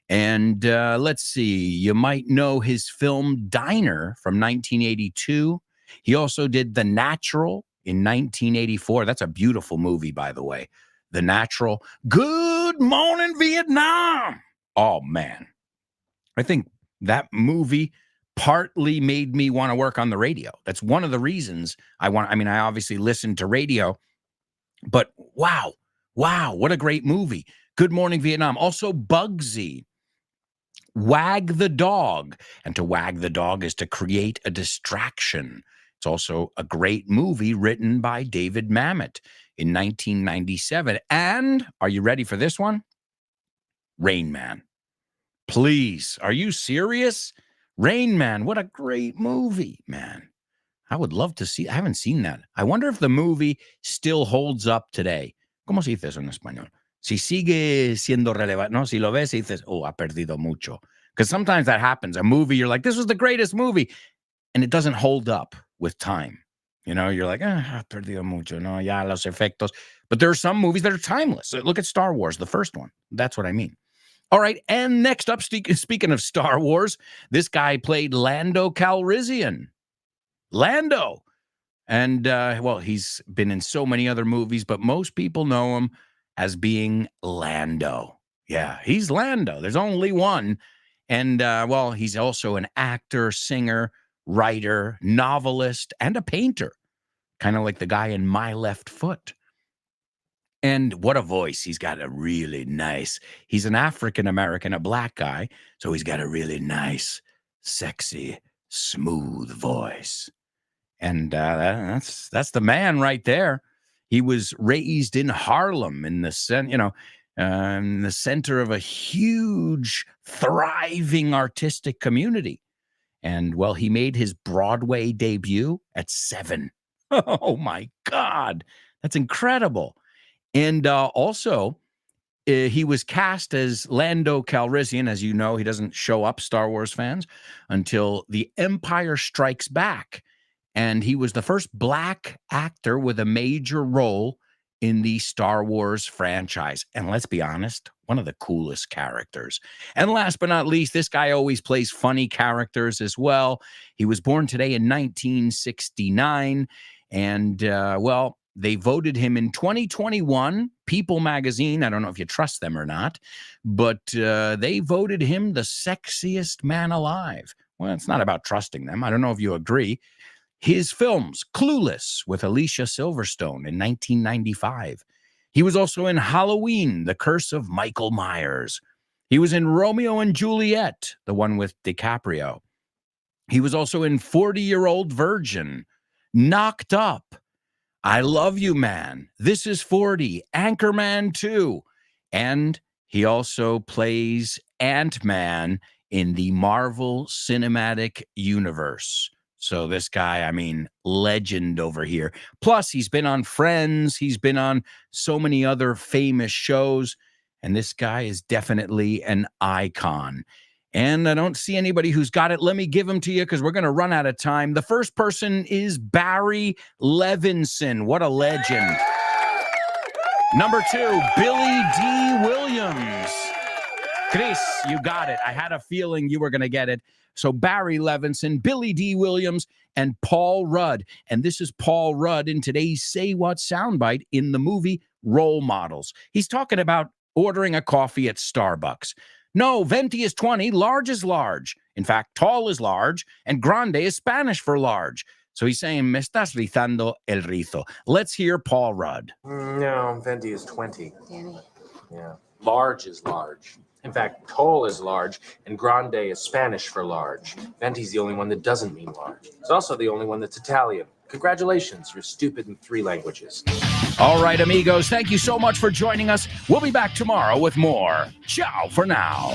And let's see, you might know his film Diner from 1982. He also did The Natural in 1984. That's a beautiful movie, by the way. The Natural. Good Morning Vietnam. Oh, man. I think that movie partly made me want to work on the radio. That's one of the reasons I obviously listened to radio, but wow, what a great movie. Good Morning Vietnam. Also Bugsy. Wag the Dog. And to wag the dog is to create a distraction. It's also a great movie written by David Mamet in 1997. And are you ready for this one? Rain Man. Please, are you serious? Rain Man, what a great movie, man. I would love to see. I haven't seen that. I wonder if the movie still holds up today. ¿Cómo se dice eso en español? Si sigue siendo relevante. No, si lo ves y dices, oh, ha perdido mucho. Because sometimes that happens. A movie, you're like, this was the greatest movie. And it doesn't hold up with time. You know, you're like, ha perdido mucho. No, ya los efectos. But there are some movies that are timeless. Look at Star Wars, the first one. That's what I mean. All right, and next up, speaking of Star Wars, this guy played Lando Calrissian. Lando. And, well, he's been in so many other movies, but most people know him as being Lando. Yeah, he's Lando. There's only one. And, well, he's also an actor, singer, writer, novelist, and a painter. Kind of like the guy in My Left Foot. And what a voice. He's got a really nice, he's an African-American, a black guy. So he's got a really nice, sexy, smooth voice. And that's the man right there. He was raised in Harlem in the center of a huge, thriving artistic community. And, well, he made his Broadway debut at 7. Oh, my God. That's incredible. And also, He was cast as Lando Calrissian. As you know, he doesn't show up, Star Wars fans, until The Empire Strikes Back. And he was the first black actor with a major role in the Star Wars franchise. And let's be honest, one of the coolest characters. And last but not least, this guy always plays funny characters as well. He was born today in 1969. And, well, they voted him in 2021, People magazine. I don't know if you trust them or not, but they voted him the sexiest man alive. Well, it's not about trusting them. I don't know if you agree. His films, Clueless with Alicia Silverstone in 1995. He was also in Halloween, The Curse of Michael Myers. He was in Romeo and Juliet, the one with DiCaprio. He was also in 40-Year-Old Virgin, Knocked Up, I Love You Man, This Is 40, Anchorman 2, and he also plays Ant-Man in the Marvel Cinematic Universe. So this guy, I mean, legend over here. Plus, he's been on Friends. He's been on so many other famous shows. And this guy is definitely an icon. And I don't see anybody who's got it. Let me give him to you because we're going to run out of time. The first person is Barry Levinson. What a legend. Number 2, Billy D. Williams. Chris, you got it. I had a feeling you were going to get it. So Barry Levinson, Billy D. Williams, and Paul Rudd. And this is Paul Rudd in today's Say What soundbite in the movie Role Models. He's talking about ordering a coffee at Starbucks. No, venti is 20, large is large. In fact, tall is large, and grande is Spanish for large. So he's saying, me estás rizando el rizo. Let's hear Paul Rudd. No, venti is 20. Danny. Yeah. Large is large. In fact, tall is large, and grande is Spanish for large. Venti's the only one that doesn't mean large. It's also the only one that's Italian. Congratulations, you're stupid in 3 languages. All right, amigos, thank you so much for joining us. We'll be back tomorrow with more. Ciao for now.